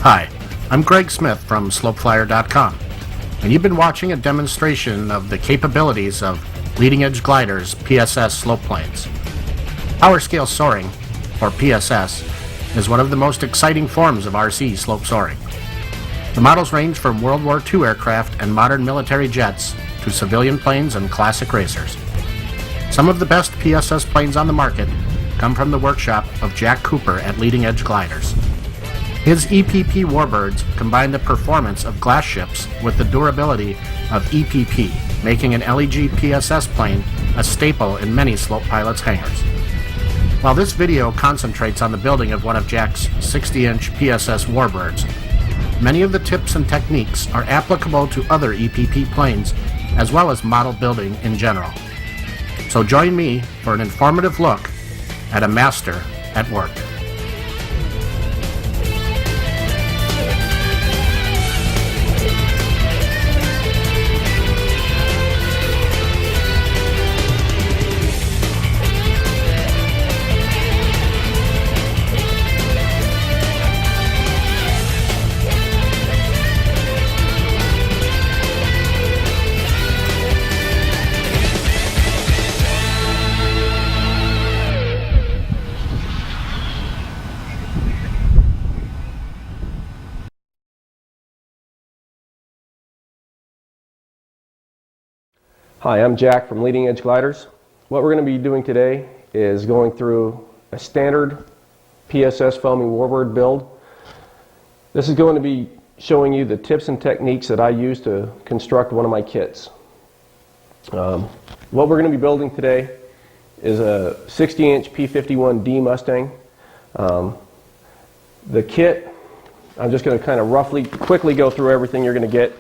Hi, I'm Greg Smith from SlopeFlyer.com, and you've been watching a demonstration of the capabilities of Leading Edge Gliders PSS slope planes. Power Scale Soaring, or PSS, is one of the most exciting forms of RC slope soaring. The models range from World War II aircraft and modern military jets to civilian planes and classic racers. Some of the best PSS planes on the market come from the workshop of Jack Cooper at Leading Edge Gliders. His EPP Warbirds combine the performance of glass ships with the durability of EPP, making an LEG PSS plane a staple in many slope pilots' hangars. While this video concentrates on the building of one of Jack's 60-inch PSS Warbirds, many of the tips and techniques are applicable to other EPP planes as well as model building in general. So join me for an informative look at a master at work. Hi, I'm Jack from Leading Edge Gliders. What we're going to be doing today is going through a standard PSS foaming warbird build. This is going to be showing you the tips and techniques that I use to construct one of my kits. What we're going to be building today is a 60-inch P51D Mustang. The kit, I'm just going to kind of quickly go through everything you're going to get,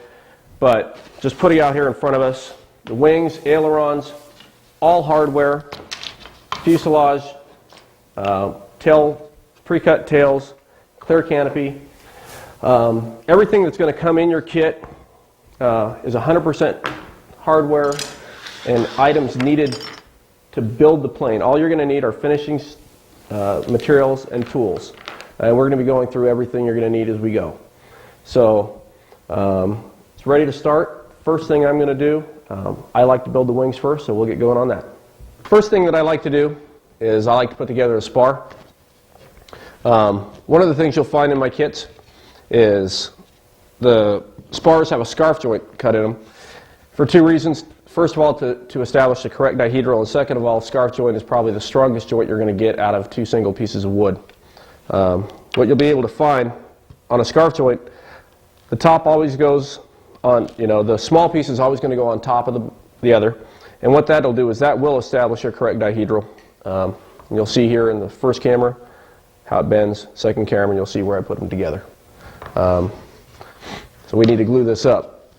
but just putting out here in front of us, the wings, ailerons, all hardware, fuselage, tail, pre-cut tails, clear canopy. Everything that's going to come in your kit is 100% hardware and items needed to build the plane. All you're going to need are finishing materials and tools. And we're going to be going through everything you're going to need as we go. So it's ready to start. First thing I'm going to do, I like to build the wings first, so we'll get going on that. First thing that I like to do is I like to put together a spar. One of the things you'll find in my kits is the spars have a scarf joint cut in them for two reasons. First of all, to establish the correct dihedral, and second of all, scarf joint is probably the strongest joint you're going to get out of two single pieces of wood. What you'll be able to find on a scarf joint, the top always goes on, the small piece is always going to go on top of the other, and what that'll do is that will establish your correct dihedral. You'll see here in the first camera how it bends, second camera you'll see where I put them together. So we need to glue this up.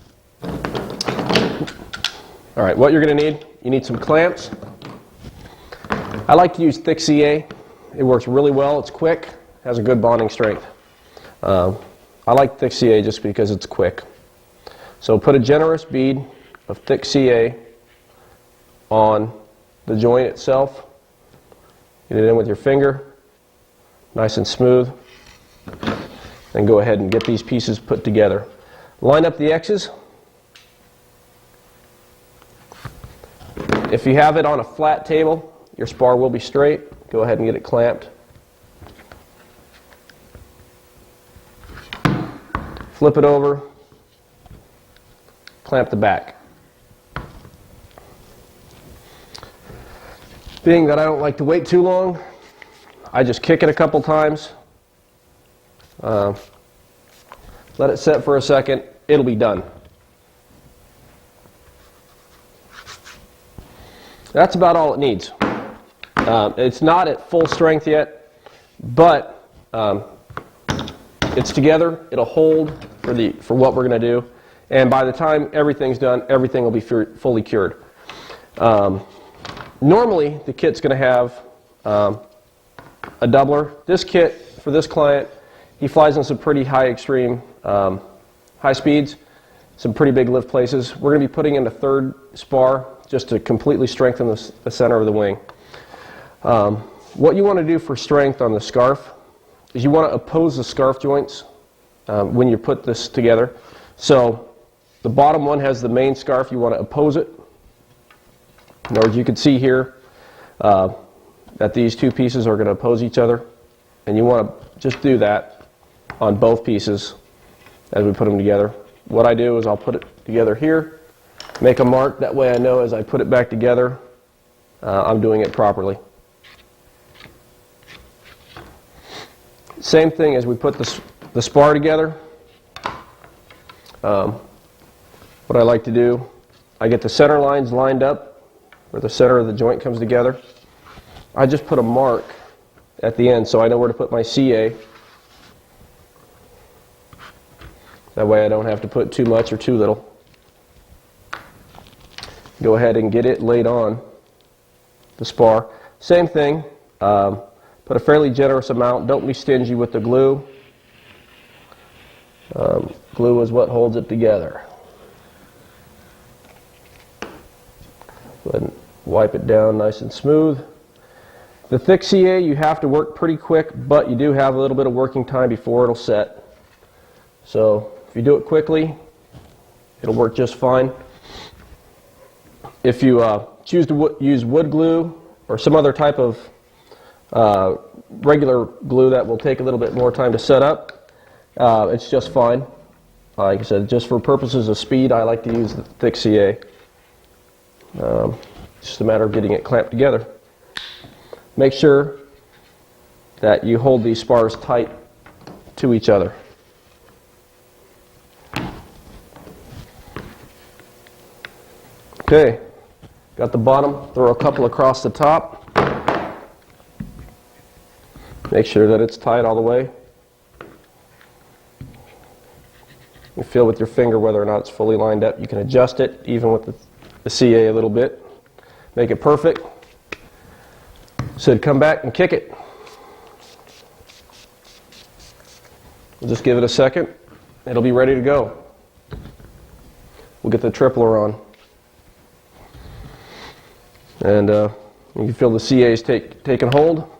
Alright, what you're going to need, you need some clamps. I like to use thick CA. It works really well, it's quick, has a good bonding strength. I like thick CA just because it's quick. So put a generous bead of thick CA on the joint itself. Get it in with your finger, nice and smooth. Then go ahead and get these pieces put together. Line up the X's. If you have it on a flat table, your spar will be straight. Go ahead and get it clamped. Flip it over. Clamp the back. Being that I don't like to wait too long, I just kick it a couple times. Let it set for a second. It'll be done. That's about all it needs. It's not at full strength yet, but it's together. It'll hold for what we're going to do. And by the time everything's done, everything will be fully cured. Normally, the kit's going to have a doubler. This kit, for this client, he flies on some pretty high extreme, high speeds, some pretty big lift places. We're going to be putting in a third spar just to completely strengthen the center of the wing. What you want to do for strength on the scarf is you want to oppose the scarf joints when you put this together. So the bottom one has the main scarf. You want to oppose it. In other words, you can see here that these two pieces are going to oppose each other, and you want to just do that on both pieces as we put them together. What I do is I'll put it together here, make a mark, that way I know as I put it back together I'm doing it properly. Same thing as we put the spar together. What I like to do, I get the center lines lined up where the center of the joint comes together. I just put a mark at the end so I know where to put my CA. That way I don't have to put too much or too little. Go ahead and get it laid on the spar. Same thing, put a fairly generous amount. Don't be stingy with the glue. Glue is what holds it together. Go ahead and wipe it down nice and smooth. The thick CA, you have to work pretty quick, but you do have a little bit of working time before it'll set. So if you do it quickly, it'll work just fine. If you choose to use wood glue or some other type of regular glue that will take a little bit more time to set up, it's just fine. Like I said, just for purposes of speed, I like to use the thick CA. It's just a matter of getting it clamped together. Make sure that you hold these spars tight to each other. Okay, got the bottom, throw a couple across the top. Make sure that it's tight all the way. You feel with your finger whether or not it's fully lined up. You can adjust it even with the CA a little bit. Make it perfect. So come back and kick it. We'll just give it a second. It'll be ready to go. We'll get the tripler on. And you can feel the CA's taking hold.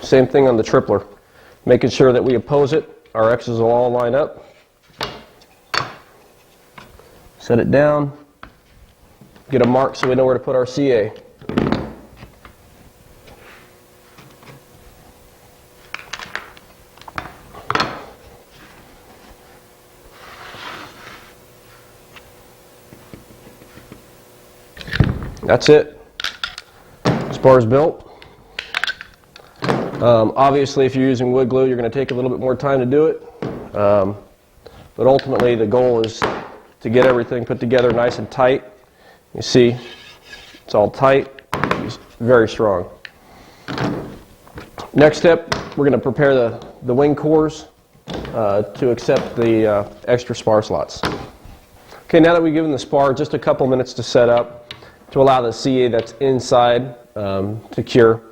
Same thing on the tripler. Making sure that we oppose it. Our X's will all line up. Set it down. Get a mark so we know where to put our CA. That's it. Spar is built. Obviously, if you're using wood glue, you're going to take a little bit more time to do it. But ultimately, the goal is to get everything put together nice and tight. You see, it's all tight. It's very strong. Next step, we're going to prepare the wing cores to accept the extra spar slots. Okay, now that we've given the spar just a couple minutes to set up, to allow the CA that's inside to cure,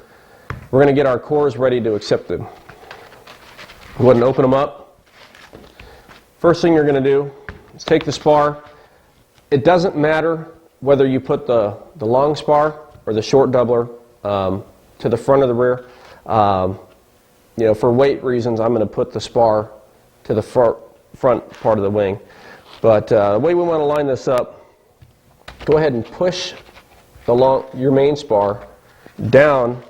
we're going to get our cores ready to accept them. Go ahead and open them up. First thing you're going to do is take the spar. It doesn't matter whether you put the long spar or the short doubler to the front of the rear. You know, for weight reasons, I'm going to put the spar to the front part of the wing. But the way we want to line this up, go ahead and push your main spar down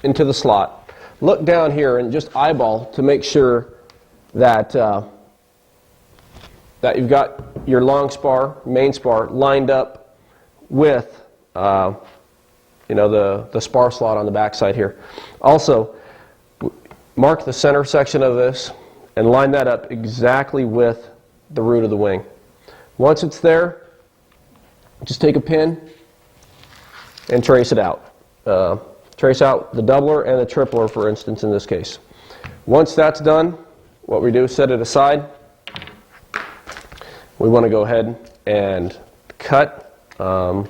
into the slot. Look down here and just eyeball to make sure that that you've got your long spar, main spar, lined up with you know, the spar slot on the back side here. Also, mark the center section of this and line that up exactly with the root of the wing. Once it's there, just take a pin and trace it out. Trace out the doubler and the tripler, for instance, in this case. Once that's done, what we do is set it aside. We want to go ahead and cut the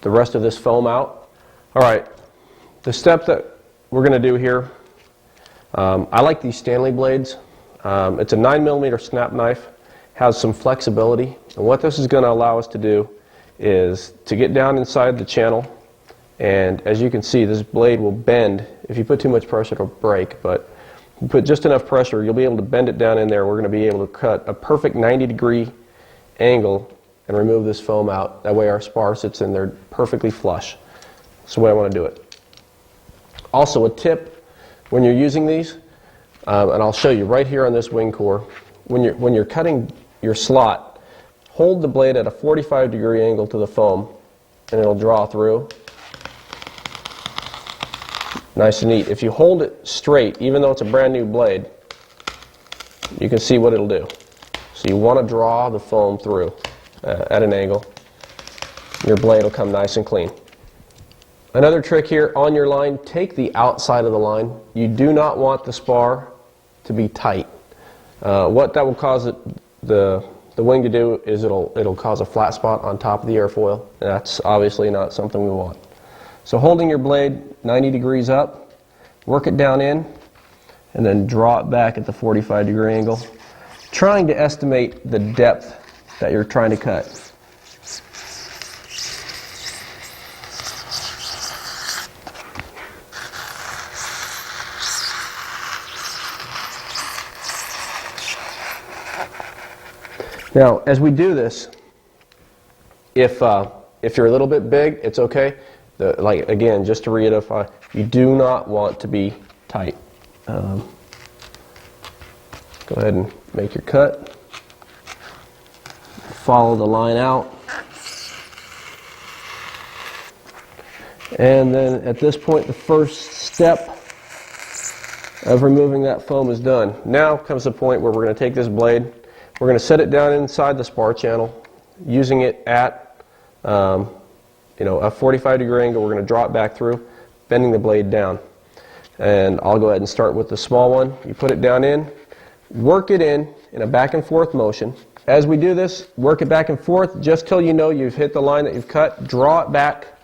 rest of this foam out. All right, the step that we're going to do here, I like these Stanley blades. It's a 9mm snap knife, has some flexibility, and what this is going to allow us to do is to get down inside the channel And as you can see, this blade will bend. If you put too much pressure, it'll break, but if you put just enough pressure, you'll be able to bend it down in there. We're going to be able to cut a perfect 90-degree angle and remove this foam out. That way our spar sits in there perfectly flush. That's the way I want to do it. Also, a tip when you're using these, and I'll show you right here on this wing core, when you're cutting your slot, hold the blade at a 45-degree angle to the foam, and it'll draw through. Nice and neat. If you hold it straight, even though it's a brand new blade, you can see what it'll do. So you want to draw the foam through at an angle. Your blade will come nice and clean. Another trick here, on your line, take the outside of the line. You do not want the spar to be tight. What that will cause the wing to do is it'll cause a flat spot on top of the airfoil. And that's obviously not something we want. So holding your blade 90 degrees up, work it down in, and then draw it back at the 45-degree angle, trying to estimate the depth that you're trying to cut. Now, as we do this, if you're a little bit big, it's okay. Like again, just to reiterate, you do not want to be tight. Go ahead and make your cut. Follow the line out. And then at this point, the first step of removing that foam is done. Now comes the point where we're going to take this blade, we're going to set it down inside the spar channel, using it at a 45-degree angle. We're going to draw it back through, bending the blade down. And I'll go ahead and start with the small one. You put it down in, work it in a back and forth motion. As we do this, work it back and forth just till you know you've hit the line that you've cut. Draw it back,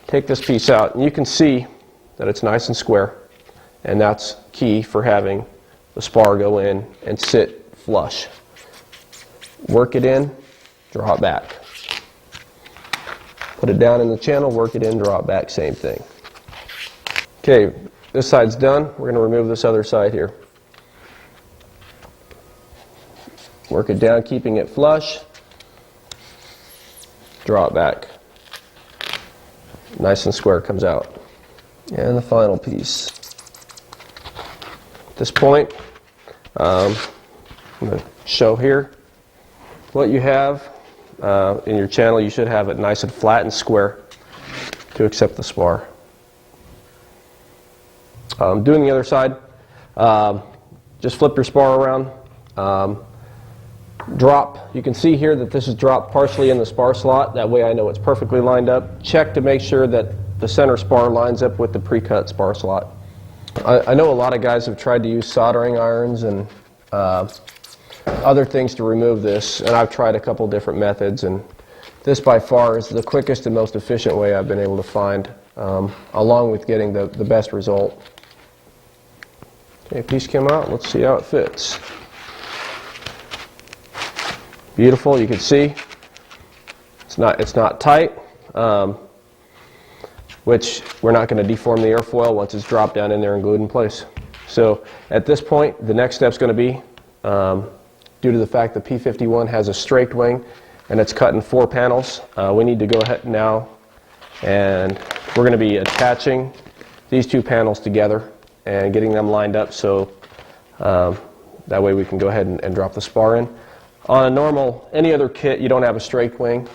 take this piece out, and you can see that it's nice and square. And that's key for having the spar go in and sit flush. Work it in, draw it back. Put it down in the channel, work it in, draw it back, same thing. Okay, this side's done. We're going to remove this other side here. Work it down, keeping it flush. Draw it back. Nice and square comes out. And the final piece. At this point, I'm going to show here what you have. In your channel, you should have it nice and flat and square to accept the spar. Doing the other side, just flip your spar around. Drop. You can see here that this is dropped partially in the spar slot. That way I know it's perfectly lined up. Check to make sure that the center spar lines up with the pre-cut spar slot. I know a lot of guys have tried to use soldering irons and other things to remove this, and I've tried a couple different methods, and this by far is the quickest and most efficient way I've been able to find, along with getting the best result. Okay, piece came out. Let's see how it fits. Beautiful. You can see it's not tight, which we're not going to deform the airfoil once it's dropped down in there and glued in place. So at this point, the next step is going to be, due to the fact the P51 has a straked wing and it's cut in 4 panels, we need to go ahead now and we're going to be attaching these 2 panels together and getting them lined up so that way we can go ahead and drop the spar in. On a normal, any other kit, you don't have a straked wing,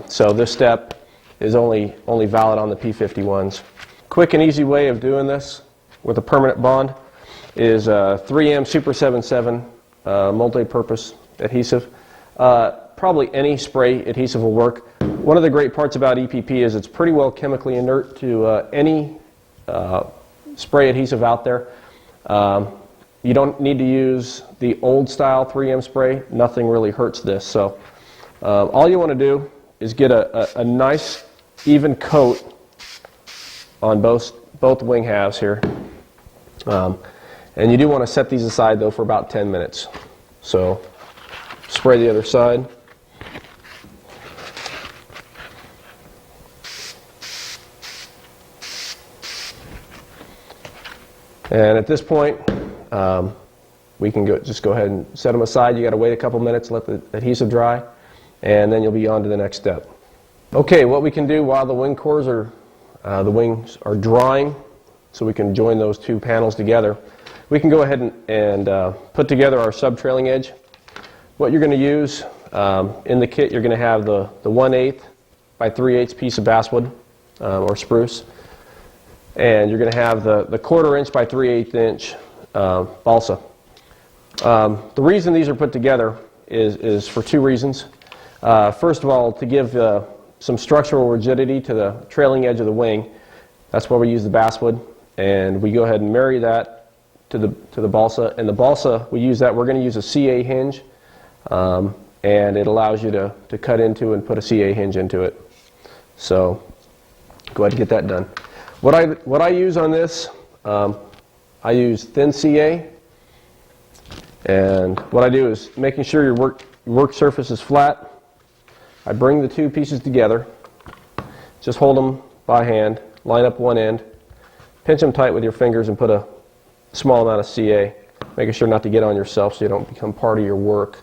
so this step is only valid on the P51s. Quick and easy way of doing this with a permanent bond is 3M Super 77 multi-purpose adhesive. Probably any spray adhesive will work. One of the great parts about EPP is it's pretty well chemically inert to any spray adhesive out there. You don't need to use the old style 3M spray. Nothing really hurts this. So all you want to do is get a nice even coat on both wing halves here. And you do want to set these aside though for about 10 minutes. So spray the other side. And at this point, we can just go ahead and set them aside. You got to wait a couple minutes, let the adhesive dry, and then you'll be on to the next step. Okay, what we can do while the wing cores are, the wings are drying, so we can join those two panels together, we can go ahead and put together our sub-trailing edge. What you're going to use in the kit, you're going to have the 1/8 by 3/8 piece of basswood or spruce, and you're going to have the 1/4 inch by 3/8 inch balsa. The reason these are put together is for two reasons. First of all, to give some structural rigidity to the trailing edge of the wing. That's why we use the basswood, and we go ahead and marry that to the balsa. And the balsa, we use that. We're going to use a CA hinge, and it allows you to cut into and put a CA hinge into it. So go ahead and get that done. What I use on this, I use thin CA, and what I do is making sure your work surface is flat. I bring the two pieces together, just hold them by hand, line up one end, pinch them tight with your fingers and put a small amount of CA, making sure not to get on yourself so you don't become part of your work.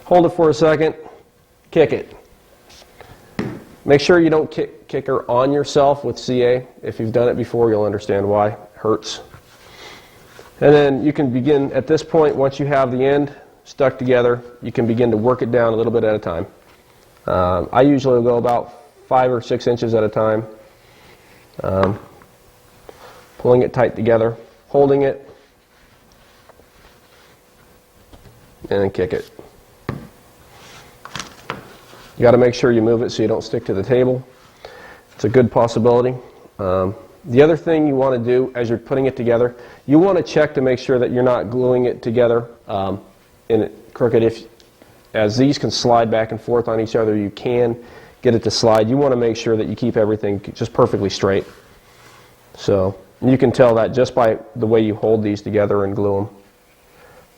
Hold it for a second, kick it. Make sure you don't kick her on yourself with CA. If you've done it before, you'll understand why. It hurts. And then you can begin, at this point, once you have the end stuck together, you can begin to work it down a little bit at a time. I usually go about 5 or 6 inches at a time, pulling it tight together, holding it, and then kick it. You got to make sure you move it so you don't stick to the table. It's a good possibility. The other thing you want to do as you're putting it together, you want to check to make sure that you're not gluing it together in crooked. As these can slide back and forth on each other, you can get it to slide. You want to make sure that you keep everything just perfectly straight. So you can tell that just by the way you hold these together and glue them,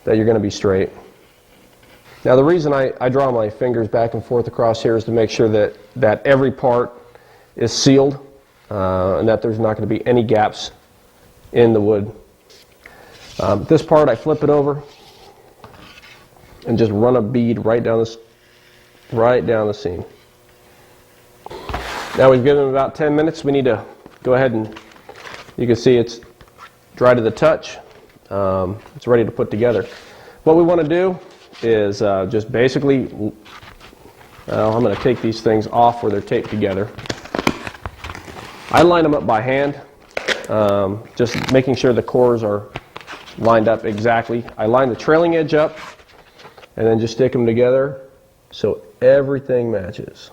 that you're going to be straight. Now the reason I draw my fingers back and forth across here is to make sure that every part is sealed and that there's not going to be any gaps in the wood. This part I flip it over and just run a bead right down the seam. Now we've given them about 10 minutes. We need to go ahead and, you can see it's dry to the touch. It's ready to put together. What we want to do is just basically, I'm going to take these things off where they're taped together. I line them up by hand, just making sure the cores are lined up exactly. I line the trailing edge up and then just stick them together so everything matches.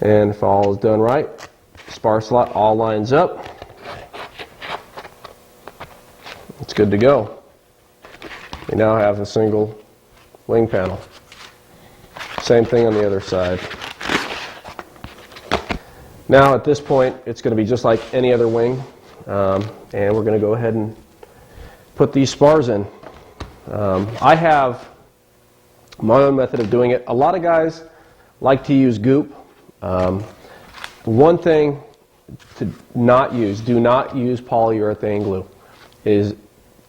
And if all is done right, spar slot all lines up. It's good to go. We now have a single wing panel. Same thing on the other side. Now at this point, it's going to be just like any other wing, and we're going to go ahead and put these spars in. I have my own method of doing it. A lot of guys like to use goop. One thing to not use, do not use polyurethane glue. It is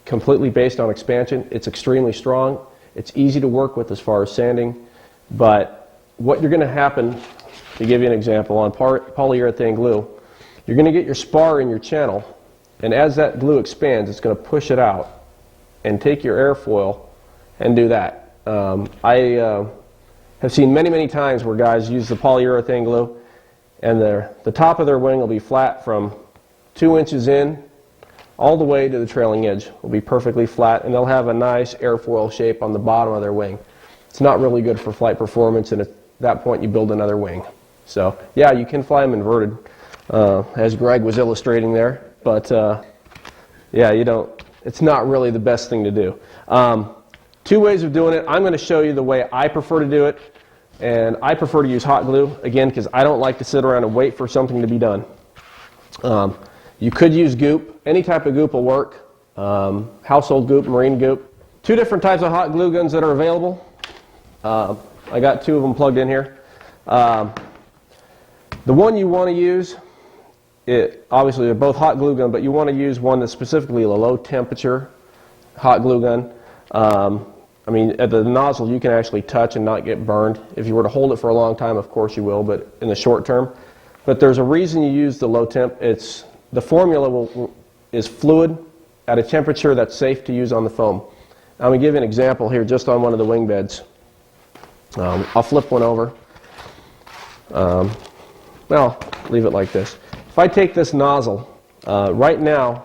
completely based on expansion. It's extremely strong. It's easy to work with as far as sanding, but what you're going to happen, to give you an example, on polyurethane glue, you're going to get your spar in your channel, and as that glue expands, it's going to push it out and take your airfoil and do that. I have seen many times where guys use the polyurethane glue and the top of their wing will be flat from 2 inches in all the way to the trailing edge. Will be perfectly flat, and they'll have a nice airfoil shape on the bottom of their wing. It's not really good for flight performance, and at that point you build another wing. So yeah, you can fly them inverted, as Greg was illustrating there, but yeah, it's not really the best thing to do. Two ways of doing it. I'm going to show you the way I prefer to do it, and I prefer to use hot glue, again, because I don't like to sit around and wait for something to be done. You could use goop. Any type of goop will work. Household goop, marine goop. Two different types of hot glue guns that are available. I got 2 of them plugged in here. The one you want to use, obviously they're both hot glue gun, but you want to use one that's specifically a low temperature hot glue gun. I mean, at the nozzle you can actually touch and not get burned. If you were to hold it for a long time, of course you will, but in the short term. But there's a reason you use the low temp. The formula is fluid at a temperature that's safe to use on the foam. I'm going to give you an example here just on one of the wing beds. I'll flip one over. Well, leave it like this. If I take this nozzle, right now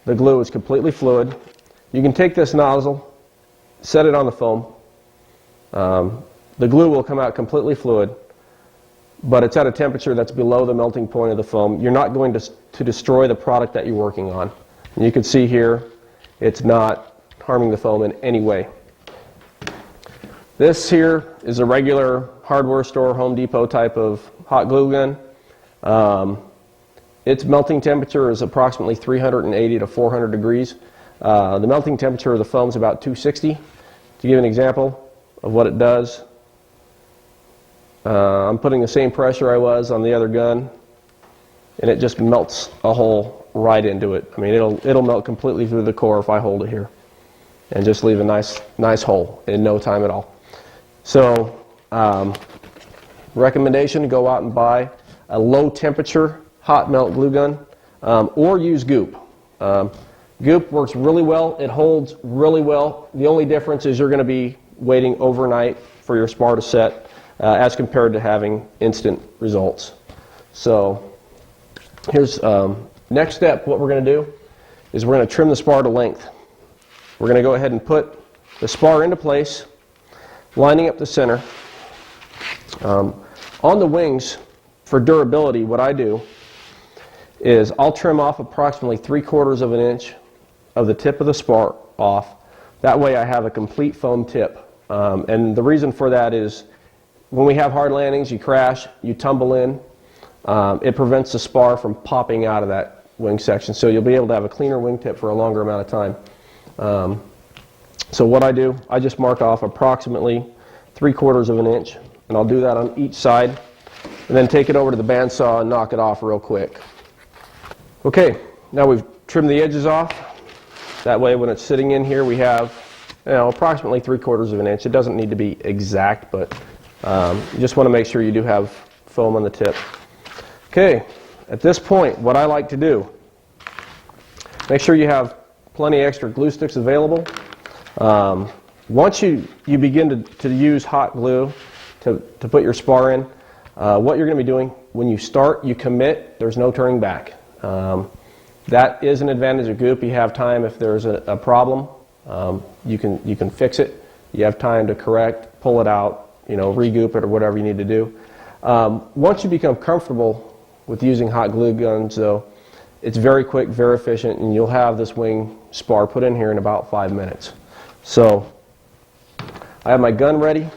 the glue is completely fluid. You can take this nozzle, set it on the foam. The glue will come out completely fluid, but it's at a temperature that's below the melting point of the foam. You're not going to destroy the product that you're working on. And you can see here it's not harming the foam in any way. This here is a regular hardware store, Home Depot type of hot glue gun. Its melting temperature is approximately 380 to 400 degrees. The melting temperature of the foam is about 260. To give an example of what it does, I'm putting the same pressure I was on the other gun, and it just melts a hole right into it. I mean, it'll melt completely through the core if I hold it here, and just leave a nice hole in no time at all. So, recommendation: go out and buy a low temperature hot melt glue gun, or use Goop. Goop works really well. It holds really well. The only difference is you're going to be waiting overnight for your spar to set, as compared to having instant results. So here's next step. What we're going to do is we're going to trim the spar to length. We're going to go ahead and put the spar into place, lining up the center. On the wings, for durability, what I do is I'll trim off approximately 3/4 of an inch of the tip of the spar off. That way I have a complete foam tip. And the reason for that is when we have hard landings, you crash, you tumble in, it prevents the spar from popping out of that wing section. So you'll be able to have a cleaner wingtip for a longer amount of time. So what I do, I just mark off approximately 3/4 of an inch, and I'll do that on each side, and then take it over to the bandsaw and knock it off real quick. Okay, now we've trimmed the edges off. That way when it's sitting in here we have, approximately 3/4 of an inch. It doesn't need to be exact, but you just want to make sure you do have foam on the tip. Okay, at this point what I like to do, make sure you have plenty of extra glue sticks available. Once you begin to use hot glue to put your spar in, what you're going to be doing, when you start, you commit, there's no turning back. That is an advantage of Goop. You have time if there's a problem. You can fix it. You have time to correct, pull it out, re-goop it or whatever you need to do. Once you become comfortable with using hot glue guns, though, it's very quick, very efficient, and you'll have this wing spar put in here in about 5 minutes. So I have my gun ready.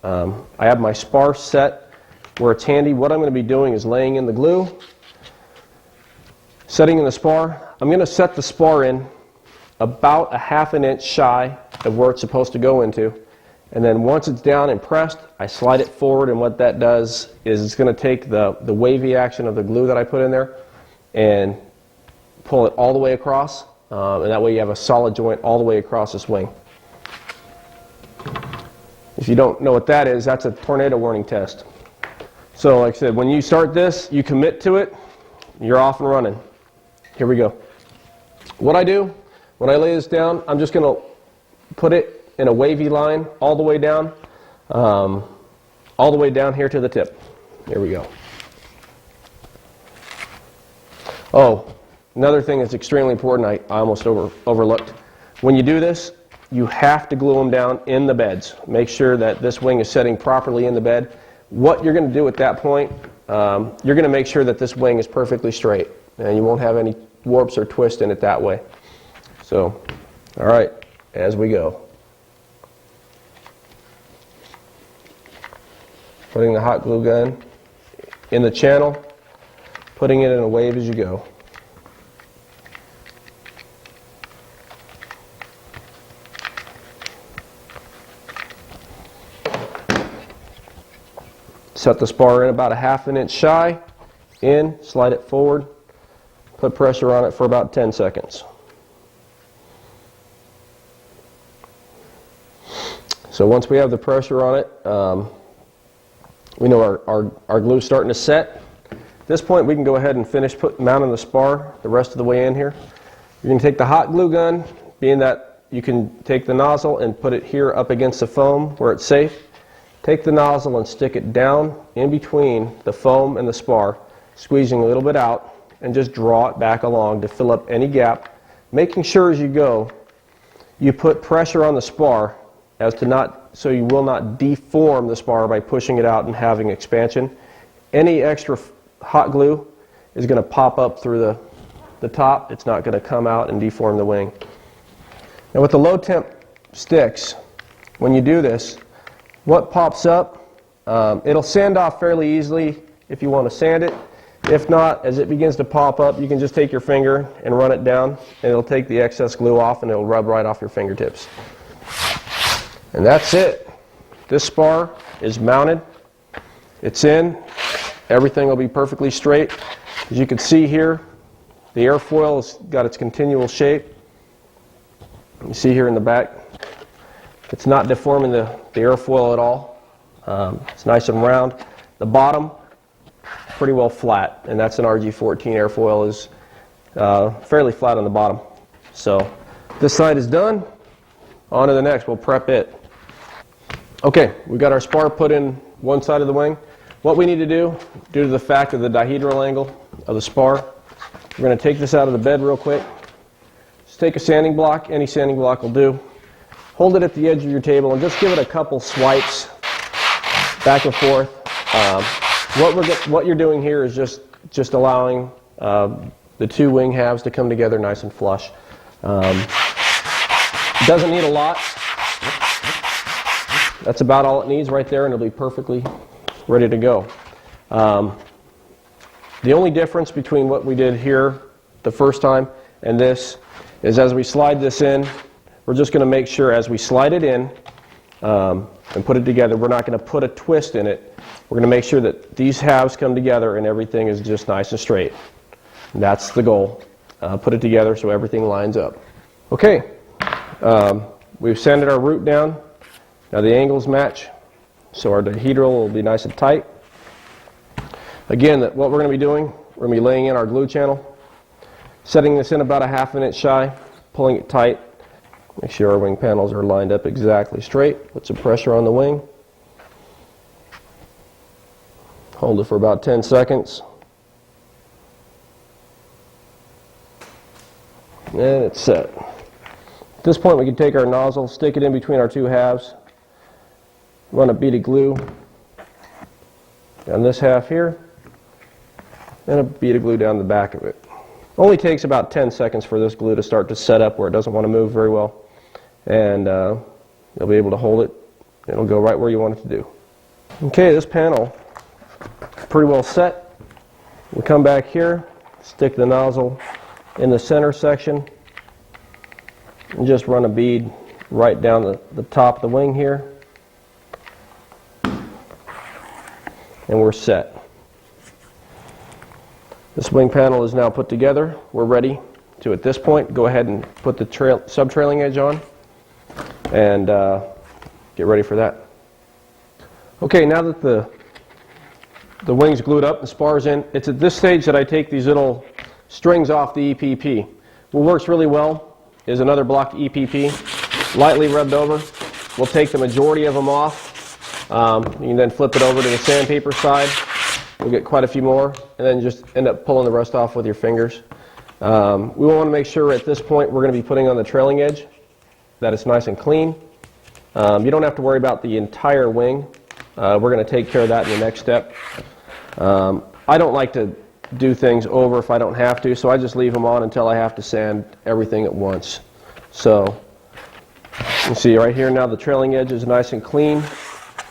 I have my spar set where it's handy. What I'm going to be doing is laying in the glue, setting in the spar. I'm going to set the spar in about 1/2 inch shy of where it's supposed to go into. And then once it's down and pressed, I slide it forward, and what that does is it's going to take the wavy action of the glue that I put in there and pull it all the way across, and that way you have a solid joint all the way across this wing. If you don't know what that is, that's a tornado warning test. So like I said, when you start this, you commit to it, you're off and running. Here we go. What I do, when I lay this down, I'm just going to put it in a wavy line all the way down here to the tip. Here we go. Oh, another thing that's extremely important I almost overlooked. When you do this, you have to glue them down in the beds. Make sure that this wing is setting properly in the bed. What you're going to do at that point, you're going to make sure that this wing is perfectly straight, and you won't have any warps or twists in it that way. So, all right, as we go. Putting the hot glue gun in the channel, putting it in a wave as you go. Set the spar in about a ½ inch shy, in, slide it forward, put pressure on it for about 10 seconds. So once we have the pressure on it, we know our glue's starting to set. At this point we can go ahead and finish mounting the spar the rest of the way in here. You're going to take the hot glue gun, being that you can take the nozzle and put it here up against the foam where it's safe. Take the nozzle and stick it down in between the foam and the spar, squeezing a little bit out, and just draw it back along to fill up any gap, making sure as you go you put pressure on the spar so you will not deform the spar by pushing it out and having expansion. Any extra hot glue is going to pop up through the top. It's not going to come out and deform the wing. Now with the low temp sticks, when you do this, what pops up, it'll sand off fairly easily if you want to sand it. If not, as it begins to pop up, you can just take your finger and run it down, and it'll take the excess glue off and it'll rub right off your fingertips. And that's it. This spar is mounted. It's in. Everything will be perfectly straight. As you can see here, the airfoil has got its continual shape. You see here in the back, it's not deforming the airfoil at all. It's nice and round. The bottom, pretty well flat, and that's an RG14 airfoil, is fairly flat on the bottom. So this side is done. On to the next. We'll prep it. Okay, we've got our spar put in one side of the wing. What we need to do, due to the fact of the dihedral angle of the spar, we're going to take this out of the bed real quick. Just take a sanding block, any sanding block will do. Hold it at the edge of your table and just give it a couple swipes back and forth. What you're doing here is just allowing the two wing halves to come together nice and flush. It doesn't need a lot. That's about all it needs right there, and it'll be perfectly ready to go. The only difference between what we did here the first time and this is as we slide this in, we're just going to make sure as we slide it in and put it together, we're not going to put a twist in it. We're going to make sure that these halves come together and everything is just nice and straight. And that's the goal. Put it together so everything lines up. Okay, we've sanded our root down. Now the angles match, so our dihedral will be nice and tight. Again, what we're going to be doing, we're going to be laying in our glue channel, setting this in about a ½ inch shy, pulling it tight. Make sure our wing panels are lined up exactly straight. Put some pressure on the wing. Hold it for about 10 seconds. And it's set. At this point we can take our nozzle, stick it in between our two halves, run a bead of glue down this half here, and a bead of glue down the back of it. Only takes about 10 seconds for this glue to start to set up where it doesn't want to move very well. And you'll be able to hold it. It'll go right where you want it to do. Okay, this panel is pretty well set. We'll come back here, stick the nozzle in the center section, and just run a bead right down the top of the wing here. And we're set. This wing panel is now put together. We're ready to, at this point, go ahead and put the sub-trailing edge on and get ready for that. Okay, now that the wing's glued up, the spar's in, it's at this stage that I take these little strings off the EPP. What works really well is another block of EPP, lightly rubbed over. We'll take the majority of them off. You can then flip it over to the sandpaper side. We'll get quite a few more, and then just end up pulling the rest off with your fingers. We want to make sure at this point we're going to be putting on the trailing edge that it's nice and clean. You don't have to worry about the entire wing. We're going to take care of that in the next step. I don't like to do things over if I don't have to, so I just leave them on until I have to sand everything at once. So you see right here now the trailing edge is nice and clean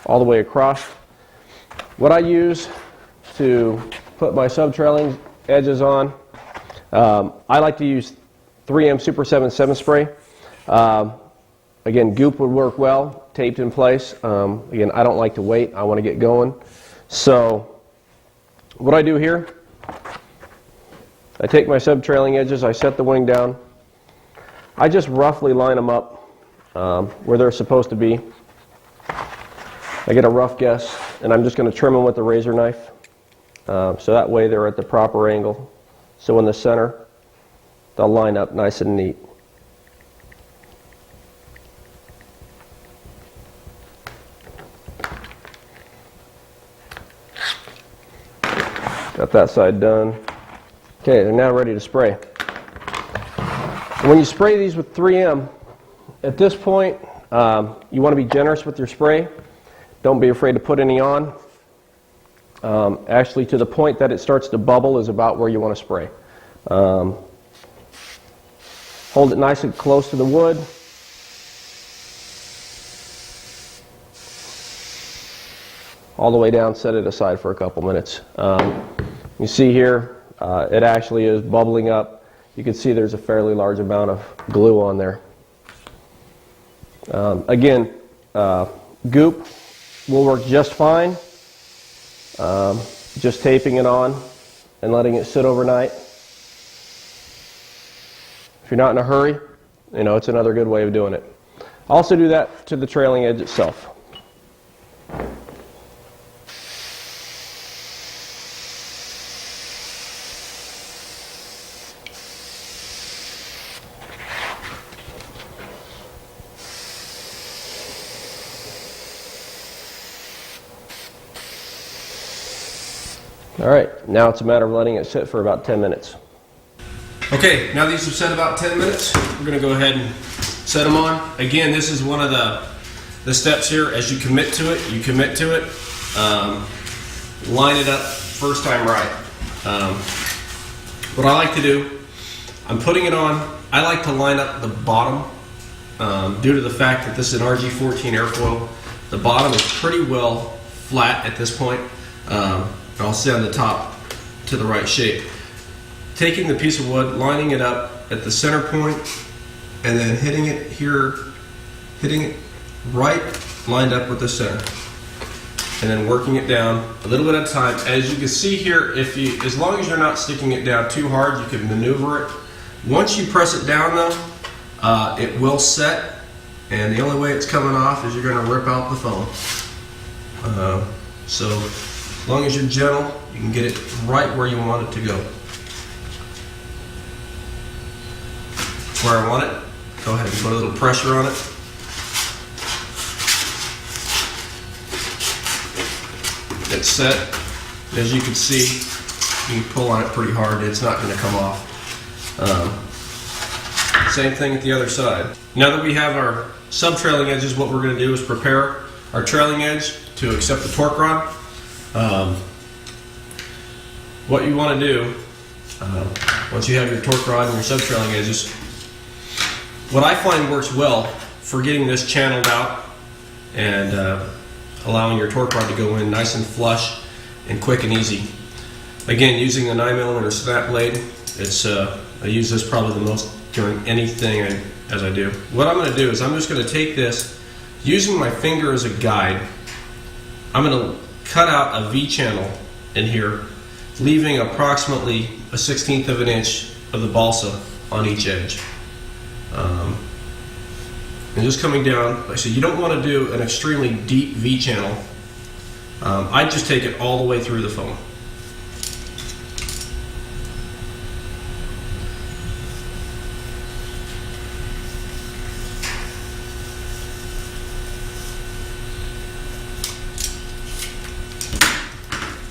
all the way across. What I use to put my sub-trailing edges on, I like to use 3M Super 7 spray. Again, goop would work well, taped in place. Again, I don't like to wait. I want to get going. So what I do here, I take my sub-trailing edges, I set the wing down, I just roughly line them up where they're supposed to be. I get a rough guess, and I'm just going to trim them with the razor knife, so that way they're at the proper angle. So in the center, they'll line up nice and neat. Got that side done. Okay, they're now ready to spray. When you spray these with 3M, at this point, you want to be generous with your spray. Don't be afraid to put any on. Actually, to the point that it starts to bubble is about where you want to spray. Hold it nice and close to the wood. All the way down, set it aside for a couple minutes. You see here, it actually is bubbling up. You can see there's a fairly large amount of glue on there. Again, goop will work just fine. Just taping it on and letting it sit overnight. If you're not in a hurry, you know, it's another good way of doing it. Also do that to the trailing edge itself. All right, now it's a matter of letting it sit for about 10 minutes. Okay, now these have set about 10 minutes. We're going to go ahead and set them on. Again, this is one of the steps here. As you commit to it, you commit to it. Line it up first time right. What I like to do, I'm putting it on. I like to line up the bottom due to the fact that this is an RG14 airfoil. The bottom is pretty well flat at this point. I'll say on the top to the right shape. Taking the piece of wood, lining it up at the center point, and then hitting it here, hitting it right lined up with the center, and then working it down a little bit at a time. As you can see here, as long as you're not sticking it down too hard, you can maneuver it. Once you press it down though, it will set, and the only way it's coming off is you're going to rip out the foam. So as long as you're gentle, you can get it right where you want it to go. Where I want it, go ahead and put a little pressure on it. It's set. As you can see, you can pull on it pretty hard. It's not going to come off. Same thing at the other side. Now that we have our sub-trailing edges, what we're going to do is prepare our trailing edge to accept the torque rod. What you want to do, once you have your torque rod and your sub-trailing edges, what I find works well for getting this channeled out and allowing your torque rod to go in nice and flush and quick and easy. Again, using the 9mm snap blade, I use this probably the most during anything as I do. What I'm going to do is I'm just going to take this, using my finger as a guide, I'm going to cut out a V-channel in here, leaving approximately a 1/16 of an inch of the balsa on each edge. And just coming down, like I said, you don't want to do an extremely deep V-channel. I just take it all the way through the foam.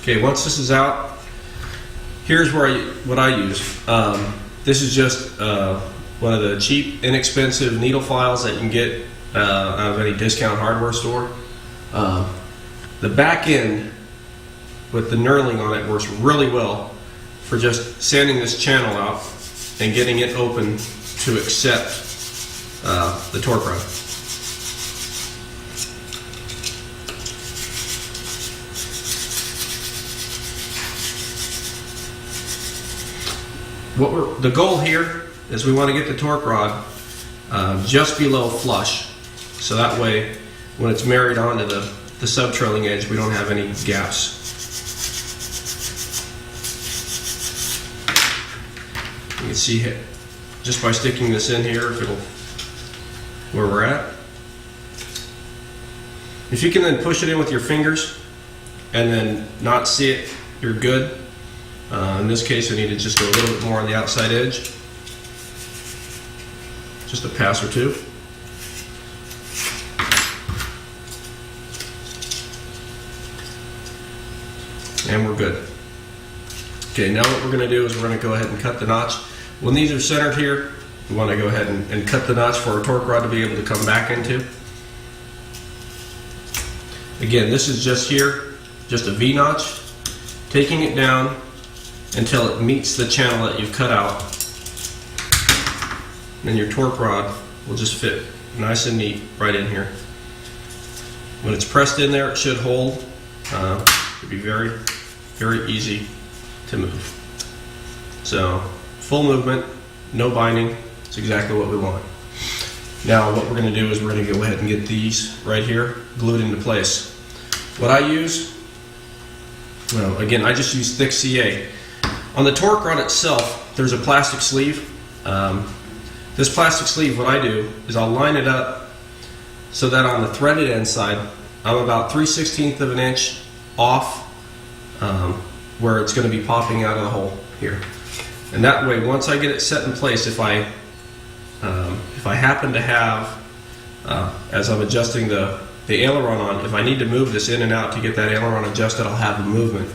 Okay, once this is out, here's what I use. This is just one of the cheap, inexpensive needle files that you can get out of any discount hardware store. The back end with the knurling on it works really well for just sanding this channel out and getting it open to accept the torque rod. The goal here is we want to get the torque rod just below flush, so that way when it's married onto the the sub-trailing edge, we don't have any gaps. You can see it just by sticking this in here, if it'll, where we're at. If you can then push it in with your fingers and then not see it, you're good. In this case, I need to just go a little bit more on the outside edge. Just a pass or two. And we're good. Okay, now what we're going to do is we're going to go ahead and cut the notch. When these are centered here, we want to go ahead and cut the notch for our torque rod to be able to come back into. Again, this is just here, just a V-notch, taking it down until it meets the channel that you've cut out. Then your torque rod will just fit nice and neat right in here. When it's pressed in there, it should hold. It'll be very, very easy to move. So, full movement, no binding, it's exactly what we want. Now what we're going to do is we're going to go ahead and get these right here glued into place. What I use, well, again, I just use thick CA. On the torque rod itself, there's a plastic sleeve. This plastic sleeve, what I do is I'll line it up so that on the threaded end side, I'm about 3/16 of an inch off where it's going to be popping out of the hole here. And that way, once I get it set in place, if I happen to have, as I'm adjusting the aileron on, if I need to move this in and out to get that aileron adjusted, I'll have the movement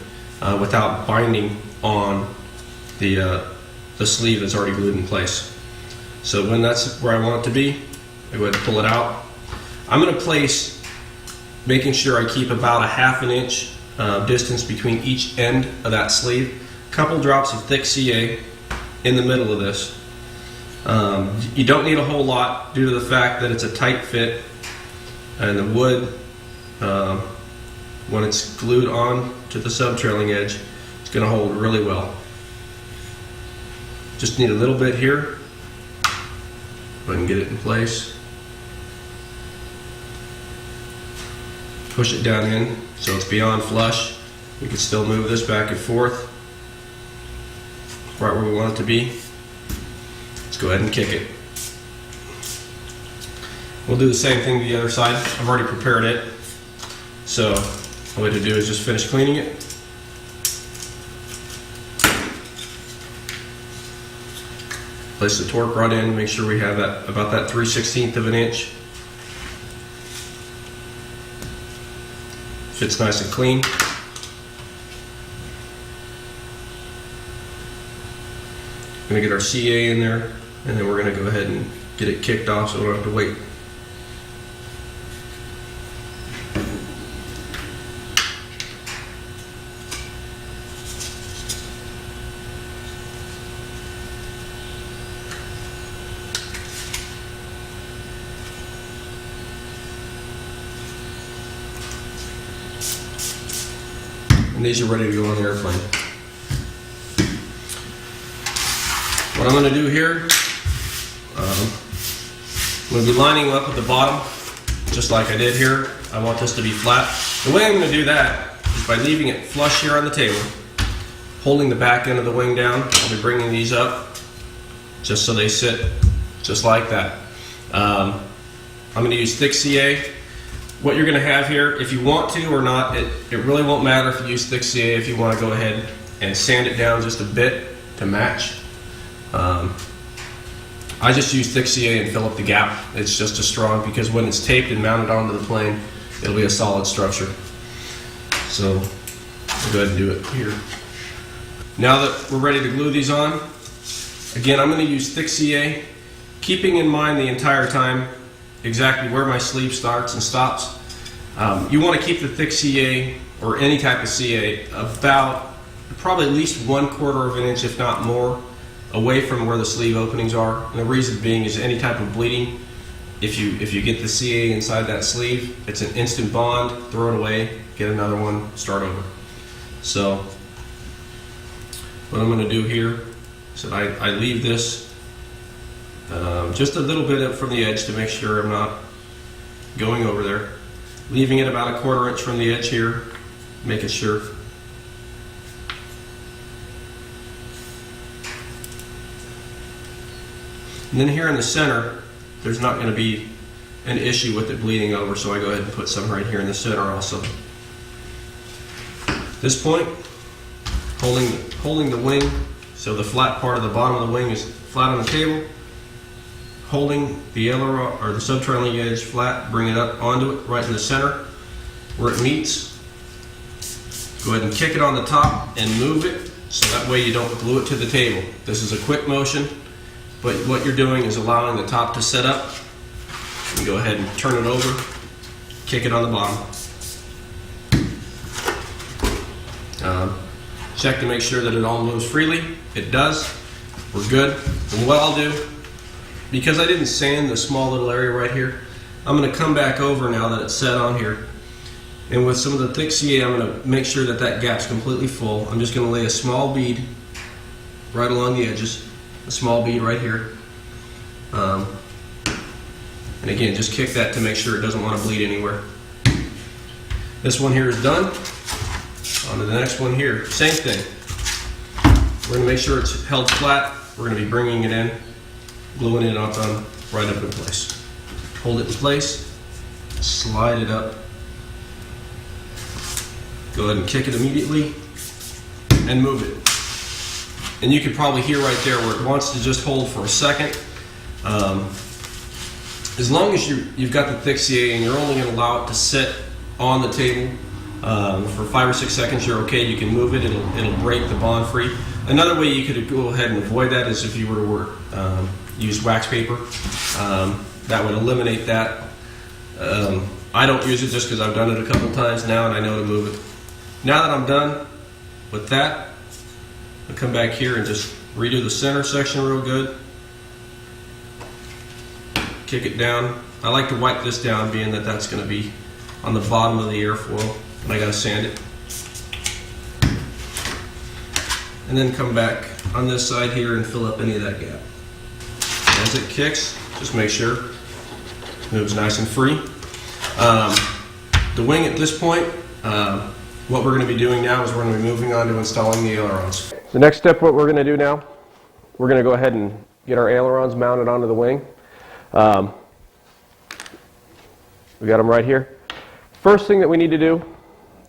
without binding on the sleeve that's already glued in place. So when that's where I want it to be, I go ahead and pull it out. I'm going to place, making sure I keep about a ½ inch distance between each end of that sleeve. Couple drops of thick CA in the middle of this. You don't need a whole lot due to the fact that it's a tight fit, and the wood, when it's glued on to the sub-trailing edge, it's going to hold really well. Just need a little bit here. Go ahead and get it in place. Push it down in so it's beyond flush. We can still move this back and forth right where we want it to be. Let's go ahead and kick it. We'll do the same thing to the other side. I've already prepared it. So all we have to do is just finish cleaning it. Place the torque rod in, make sure we have that about that 3/16 of an inch. Fits nice and clean. Going to get our CA in there, and then we're going to go ahead and get it kicked off so we don't have to wait. And these are ready to go on the airplane. What I'm going to do here, I'm going to be lining up at the bottom, just like I did here. I want this to be flat. The way I'm going to do that is by leaving it flush here on the table, holding the back end of the wing down. I'll be bringing these up just so they sit just like that. I'm going to use thick CA. What you're going to have here, if you want to or not, it really won't matter if you use thick CA. If you want to go ahead and sand it down just a bit to match. I just use thick CA and fill up the gap. It's just as strong because when it's taped and mounted onto the plane, it'll be a solid structure. So I'll go ahead and do it here. Now that we're ready to glue these on, again, I'm going to use thick CA, keeping in mind the entire time exactly where my sleeve starts and stops. You want to keep the thick CA or any type of CA about probably at least 1/4 of an inch, if not more, away from where the sleeve openings are. And the reason being is any type of bleeding, if you get the CA inside that sleeve, it's an instant bond, throw it away, get another one, start over. So what I'm going to do here is that I leave this just a little bit up from the edge to make sure I'm not going over there. leaving it about a 1/4 inch from the edge here, making sure. And then here in the center, there's not going to be an issue with it bleeding over, so I go ahead and put some right here in the center also. This point, holding the wing, so the flat part of the bottom of the wing is flat on the table, holding the aileron or the subtrailing edge flat, bring it up onto it right in the center where it meets. Go ahead and kick it on the top and move it, so that way you don't glue it to the table. This is a quick motion, but what you're doing is allowing the top to set up. You go ahead and turn it over, kick it on the bottom. Check to make sure that it all moves freely. It does. We're good. And what I'll do, because I didn't sand the small little area right here, I'm going to come back over now that it's set on here. And with some of the thick CA, I'm going to make sure that that gap's completely full. I'm just going to lay a small bead right along the edges. A small bead right here. And again, just kick that to make sure it doesn't want to bleed anywhere. This one here is done. On to the next one here. Same thing. We're going to make sure it's held flat. We're going to be bringing it in, gluing it up on right up in place. Hold it in place, slide it up. Go ahead and kick it immediately and move it. And you can probably hear right there where it wants to just hold for a second. As long as you've got the thick CA and you're only going to allow it to sit on the table for 5 or 6 seconds, you're okay. You can move it. It'll break the bond free. Another way you could go ahead and avoid that is if you were to use wax paper. That would eliminate that. I don't use it just because I've done it a couple times now and I know to move it. Now that I'm done with that, I'll come back here and just redo the center section real good. Kick it down. I like to wipe this down, being that that's going to be on the bottom of the airfoil, and I got to sand it. And then come back on this side here and fill up any of that gap. As it kicks, just make sure it moves nice and free. The wing at this point, what we're going to be doing now is we're going to be moving on to installing the ailerons. The next step, what we're going to do now, we're going to go ahead and get our ailerons mounted onto the wing. We got them right here. First thing that we need to do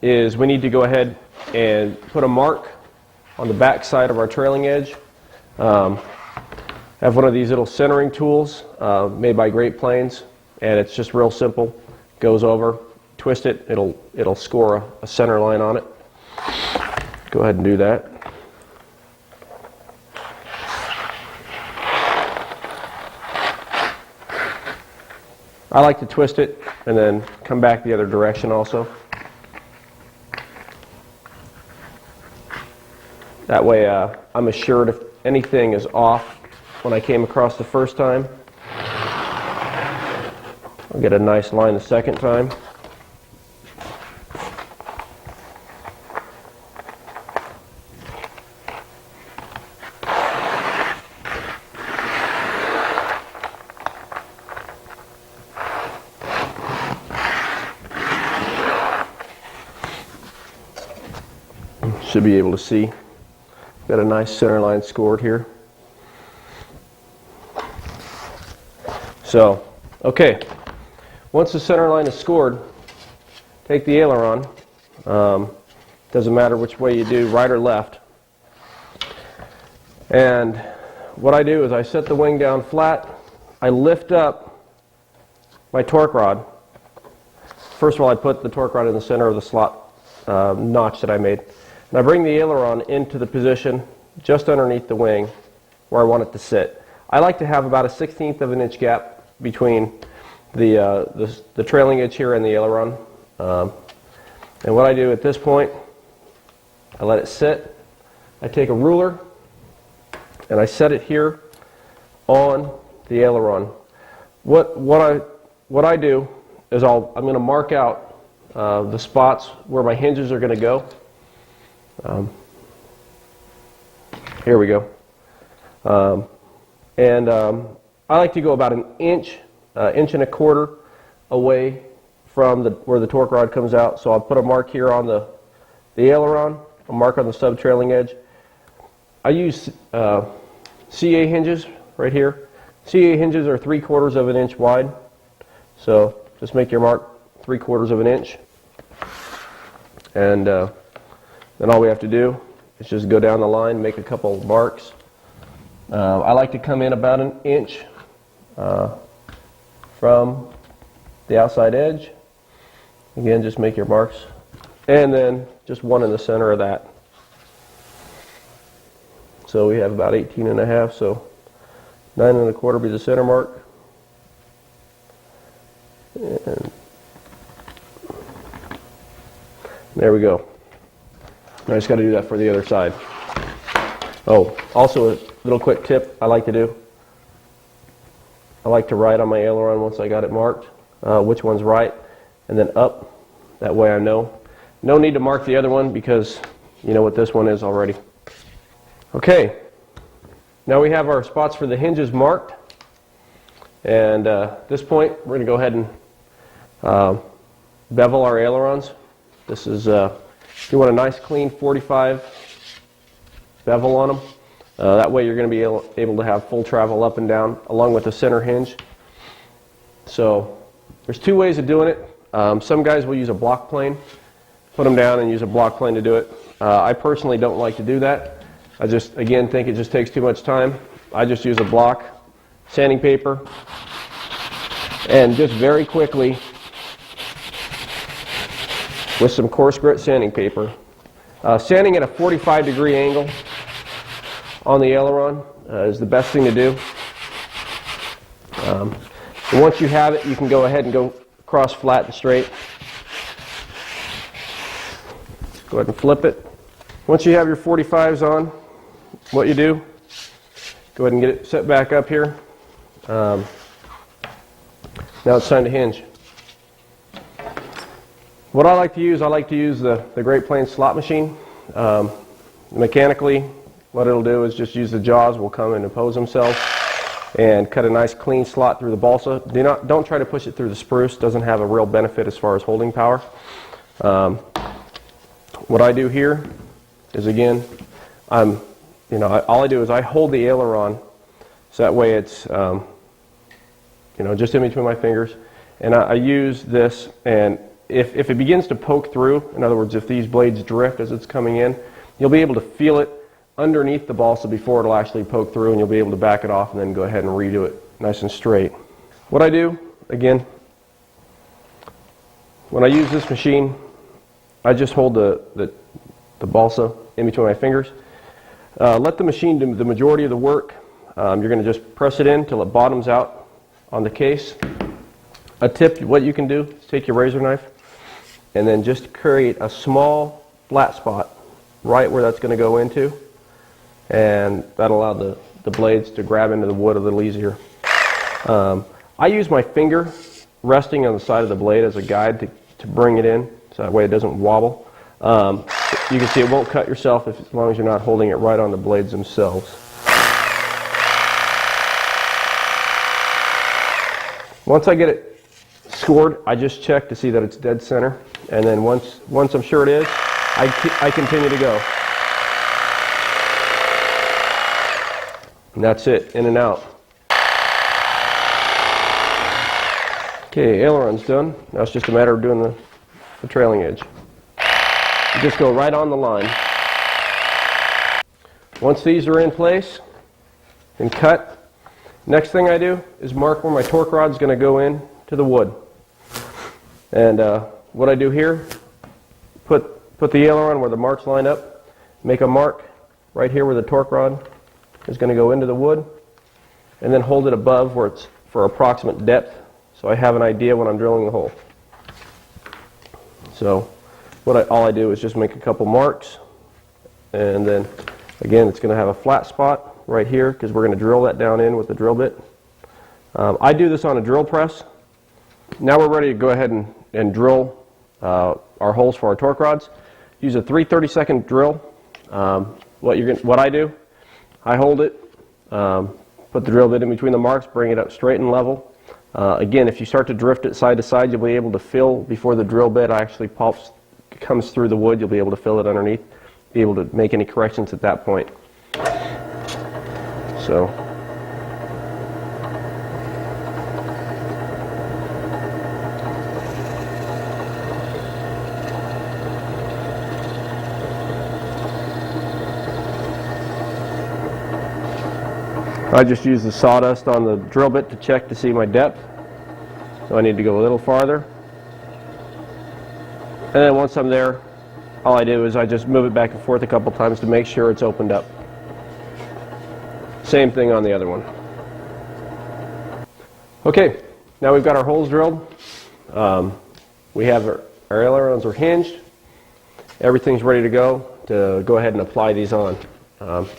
is we need to go ahead and put a mark on the back side of our trailing edge. I have one of these little centering tools made by Great Plains, and it's just real simple. Goes over, twist it, it'll score a center line on it. Go ahead and do that. I like to twist it and then come back the other direction also. That way I'm assured if anything is off when I came across the first time, I'll get a nice line the second time. Should be able to see. Got a nice center line scored here. So, okay. Once the center line is scored, take the aileron. Doesn't matter which way you do, right or left. And what I do is I set the wing down flat. I lift up my torque rod. First of all, I put the torque rod in the center of the slot notch that I made. And I bring the aileron into the position just underneath the wing where I want it to sit. I like to have about a 1/16 of an inch gap between the trailing edge here and the aileron. And what I do at this point, I let it sit. I take a ruler and I set it here on the aileron. What I do is I'm going to mark out the spots where my hinges are going to go. Here we go. I like to go about an inch, inch and a quarter away from where the torque rod comes out. So I'll put a mark here on the aileron, a mark on the sub-trailing edge. I use CA hinges right here. CA hinges are 3/4 of an inch wide. So just make your mark 3/4 of an inch. And then all we have to do is just go down the line, make a couple marks. I like to come in about an inch from the outside edge. Again, just make your marks. And then just one in the center of that. So we have about 18.5, so 9 1/4 be the center mark. And there we go. I just got to do that for the other side. Oh, also a little quick tip I like to do. I like to write on my aileron once I got it marked, which one's right, and then up. That way I know. No need to mark the other one because you know what this one is already. Okay, now we have our spots for the hinges marked. And at this point, we're going to go ahead and bevel our ailerons. This is, if you want a nice clean 45 bevel on them, that way you're going to be able to have full travel up and down along with the center hinge. So there's two ways of doing it. Some guys will use a block plane, put them down and use a block plane to do it. I personally don't like to do that. I just, again, think it just takes too much time. I just use a block, sanding paper, and just very quickly, with some coarse grit sanding paper, sanding at a 45-degree angle on the aileron is the best thing to do. And once you have it, you can go ahead and go across flat and straight. Go ahead and flip it. Once you have your 45s on, what you do, go ahead and get it set back up here. Now it's time to hinge. What I like to use the Great Plains slot machine. Mechanically, what it'll do is just use the jaws, will come and impose themselves and cut a nice clean slot through the balsa. Don't try to push it through the spruce. Doesn't have a real benefit as far as holding power. What I do here is, again, all I do is I hold the aileron so that way it's just in between my fingers, and I use this, and if it begins to poke through, in other words, if these blades drift as it's coming in, you'll be able to feel it underneath the balsa before it'll actually poke through, and you'll be able to back it off and then go ahead and redo it nice and straight. What I do, again, when I use this machine, I just hold the balsa in between my fingers. Let the machine do the majority of the work. You're going to just press it in till it bottoms out on the case. A tip, what you can do is take your razor knife and then just create a small flat spot right where that's going to go into, and that'll allow the blades to grab into the wood a little easier. I use my finger resting on the side of the blade as a guide to bring it in, so that way it doesn't wobble. You can see it won't cut yourself as long as you're not holding it right on the blades themselves. Once I get it scored, I just check to see that it's dead center, and then once I'm sure it is, I continue to go. And that's it, in and out. Okay, aileron's done. Now it's just a matter of doing the trailing edge. You just go right on the line. Once these are in place and cut, next thing I do is mark where my torque rod is going to go in to the wood. And what I do here, put the aileron where the marks line up, make a mark right here where the torque rod is going to go into the wood, and then hold it above where it's for approximate depth, so I have an idea when I'm drilling the hole. So all I do is just make a couple marks, and then again it's going to have a flat spot right here because we're going to drill that down in with the drill bit. I do this on a drill press. Now we're ready to go ahead and drill our holes for our torque rods. Use a 3/32 drill. What I do, I hold it, put the drill bit in between the marks, bring it up straight and level, Again, if you start to drift it side to side, you'll be able to fill before the drill bit actually comes through the wood. You'll be able to fill it underneath, be able to make any corrections at that point. So. I just use the sawdust on the drill bit to check to see my depth. So I need to go a little farther. And then once I'm there, all I do is I just move it back and forth a couple times to make sure it's opened up. Same thing on the other one. Okay, now we've got our holes drilled. We have our ailerons are hinged. Everything's ready to go ahead and apply these on.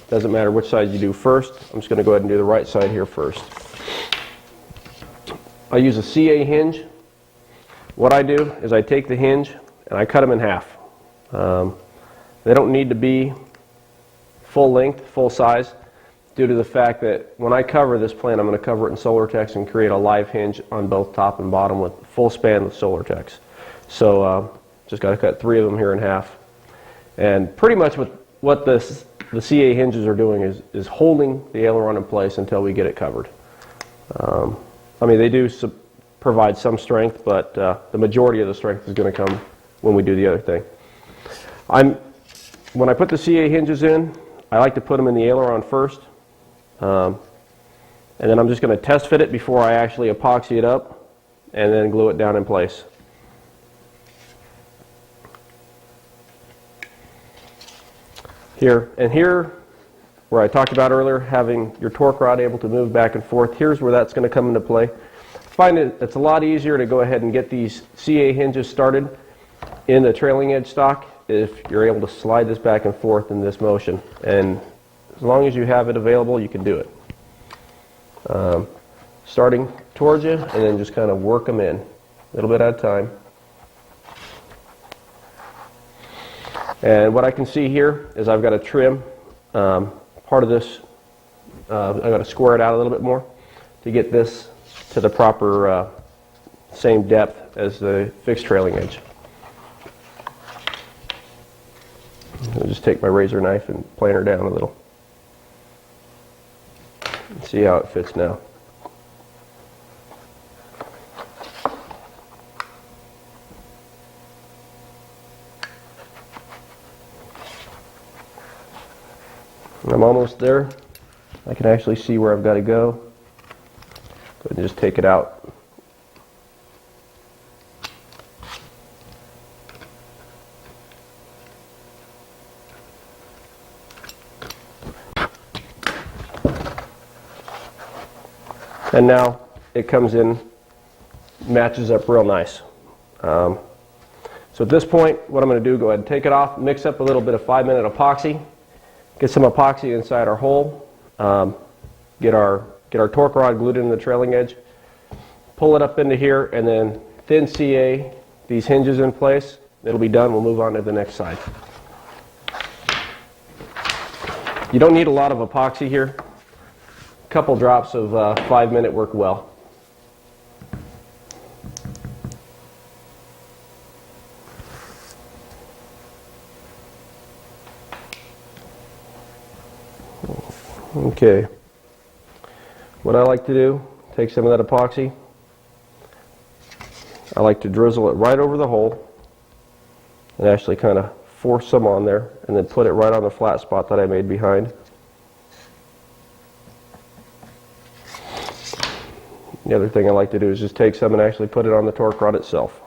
Doesn't matter which side you do first. I'm just going to go ahead and do the right side here first. I use a CA hinge. What I do is I take the hinge and I cut them in half. They don't need to be full length, full size, due to the fact that when I cover this plant, I'm going to cover it in Solartex and create a live hinge on both top and bottom with full span with Solartex. So just got to cut 3 of them here in half. And pretty much what the CA hinges are doing is holding the aileron in place until we get it covered. I mean, they do provide some strength, but the majority of the strength is going to come when we do the other thing. When I put the CA hinges in, I like to put them in the aileron first, and then I'm just going to test fit it before I actually epoxy it up and then glue it down in place. Here, where I talked about earlier, having your torque rod able to move back and forth, here's where that's going to come into play. I find it's a lot easier to go ahead and get these CA hinges started in the trailing edge stock if you're able to slide this back and forth in this motion. And as long as you have it available, you can do it. Starting towards you, and then just kind of work them in, a little bit at a time. And what I can see here is I've got to trim part of this. I've got to square it out a little bit more to get this to the proper same depth as the fixed trailing edge. I'll just take my razor knife and plane her down a little. See how it fits now. I'm almost there. I can actually see where I've got to go. Go ahead and just take it out. And now it comes in, matches up real nice. So at this point, what I'm going to do, go ahead and take it off, mix up a little bit of 5-minute epoxy, get some epoxy inside our hole, get our torque rod glued into the trailing edge, pull it up into here, and then thin CA these hinges in place. It'll be done. We'll move on to the next side. You don't need a lot of epoxy here. A couple drops of 5-minute work well. Okay, what I like to do, take some of that epoxy, I like to drizzle it right over the hole and actually kind of force some on there and then put it right on the flat spot that I made behind. The other thing I like to do is just take some and actually put it on the torque rod itself.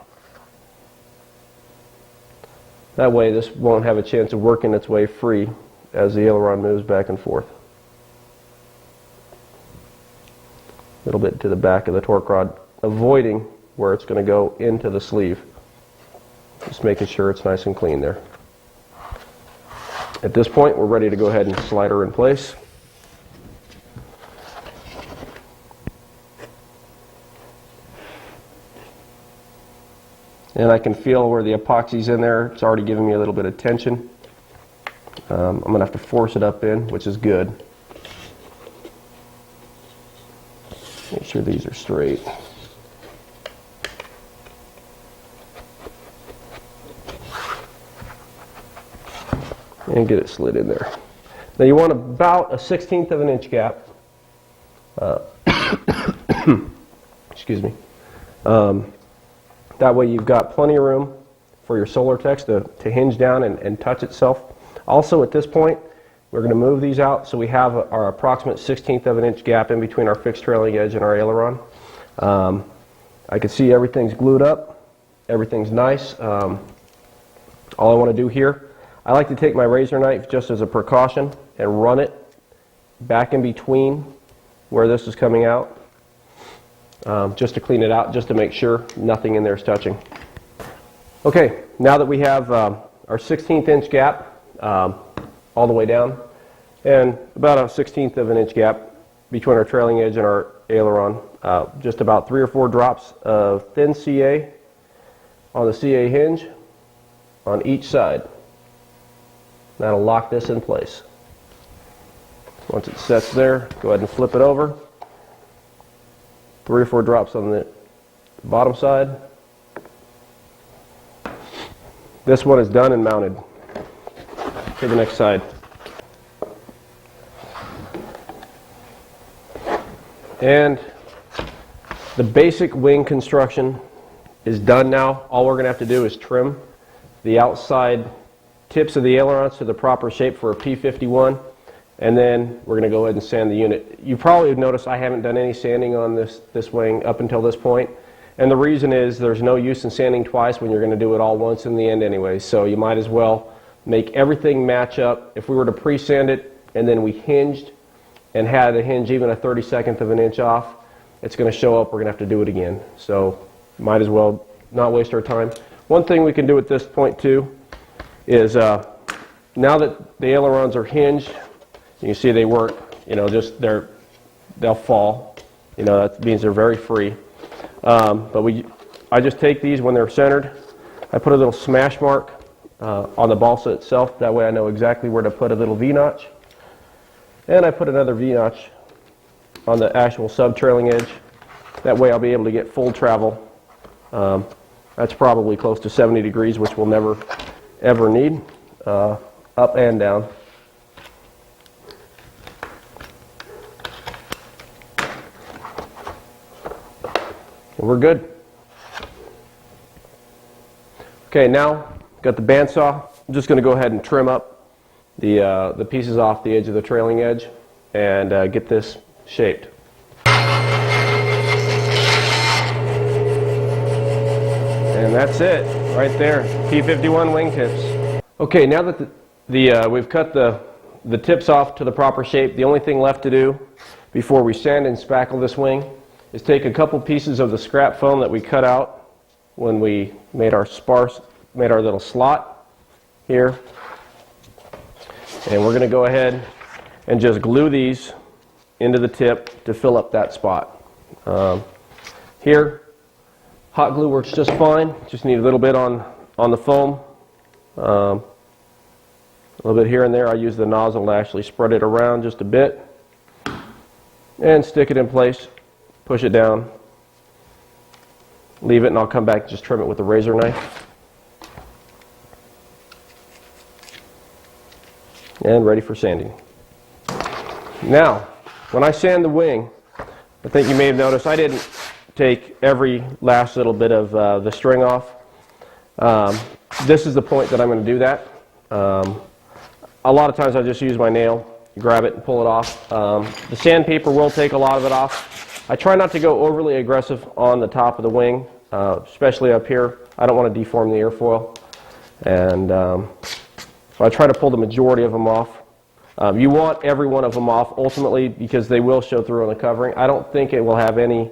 That way this won't have a chance of working its way free as the aileron moves back and forth. A little bit to the back of the torque rod, avoiding where it's going to go into the sleeve. Just making sure it's nice and clean there. At this point, we're ready to go ahead and slide her in place. And I can feel where the epoxy's in there. It's already giving me a little bit of tension. I'm going to have to force it up in, which is good. Make sure these are straight. and get it slid in there. Now you want about a 1/16 of an inch gap. Excuse me. That way you've got plenty of room for your Solartex to hinge down and touch itself. Also at this point, we're going to move these out so we have our approximate 1/16 of an inch gap in between our fixed trailing edge and our aileron. I can see everything's glued up. Everything's nice. All I want to do here, I like to take my razor knife just as a precaution and run it back in between where this is coming out, just to clean it out, just to make sure nothing in there is touching. Okay, now that we have our 1/16 inch gap all the way down, and about a 1/16 of an inch gap between our trailing edge and our aileron, just about 3 or 4 drops of thin CA on the CA hinge on each side. That'll lock this in place. Once it sets there, go ahead and flip it over. 3 or 4 drops on the bottom side. This one is done and mounted. To the next side. And the basic wing construction is done now. All we're going to have to do is trim the outside tips of the ailerons to the proper shape for a P51, and then we're going to go ahead and sand the unit. You probably have noticed I haven't done any sanding on this wing up until this point, and the reason is there's no use in sanding twice when you're going to do it all once in the end anyway, so you might as well make everything match up. If we were to pre-sand it and then we hinged and had a hinge even a 32nd of an inch off, it's going to show up. We're going to have to do it again, so might as well not waste our time. One thing we can do at this point too is now that the ailerons are hinged, you can see they work, you know, just they'll fall, you know, that means they're very free. I just take these when they're centered, I put a little smash mark on the balsa itself, that way I know exactly where to put a little V-notch, and I put another V-notch on the actual sub-trailing edge. That way I'll be able to get full travel. That's probably close to 70 degrees, which we'll never ever need, up and down. And we're good. Okay, now got the bandsaw. I'm just going to go ahead and trim up the pieces off the edge of the trailing edge and get this shaped. And that's it, right there, P51 wingtips. Okay, now that we've cut the tips off to the proper shape, the only thing left to do before we sand and spackle this wing is take a couple pieces of the scrap foam that we cut out when we made our little slot here, and we're going to go ahead and just glue these into the tip to fill up that spot. Here, hot glue works just fine. Just need a little bit on the foam, a little bit here and there. I use the nozzle to actually spread it around just a bit and stick it in place. Push it down, leave it, and I'll come back and just trim it with a razor knife. And ready for sanding. Now, when I sand the wing, I think you may have noticed I didn't take every last little bit of the string off. This is the point that I'm going to do that. A lot of times I just use my nail, grab it and pull it off. The sandpaper will take a lot of it off. I try not to go overly aggressive on the top of the wing, especially up here. I don't want to deform the airfoil, and so I try to pull the majority of them off. You want every one of them off ultimately because they will show through on the covering. I don't think it will have any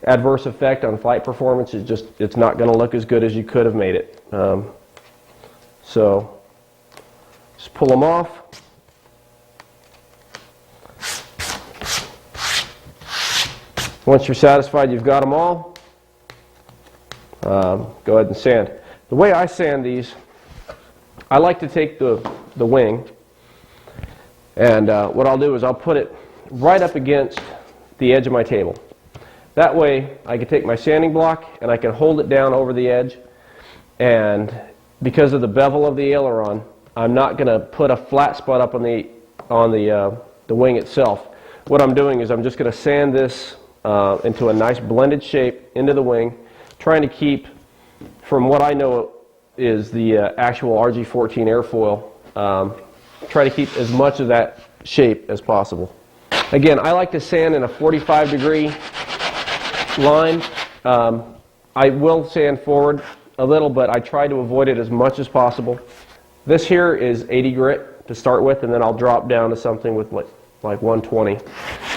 adverse effect on flight performance. It's not going to look as good as you could have made it. So just pull them off. Once you're satisfied you've got them all, go ahead and sand. The way I sand these, I like to take the wing, and what I'll do is I'll put it right up against the edge of my table. That way I can take my sanding block and I can hold it down over the edge, and because of the bevel of the aileron, I'm not going to put a flat spot up on the wing itself. What I'm doing is I'm just going to sand this into a nice blended shape into the wing, trying to keep, from what I know is the actual RG14 airfoil, try to keep as much of that shape as possible. Again, I like to sand in a 45-degree line. I will sand forward a little, but I try to avoid it as much as possible. This here is 80 grit to start with, and then I'll drop down to something with like 120.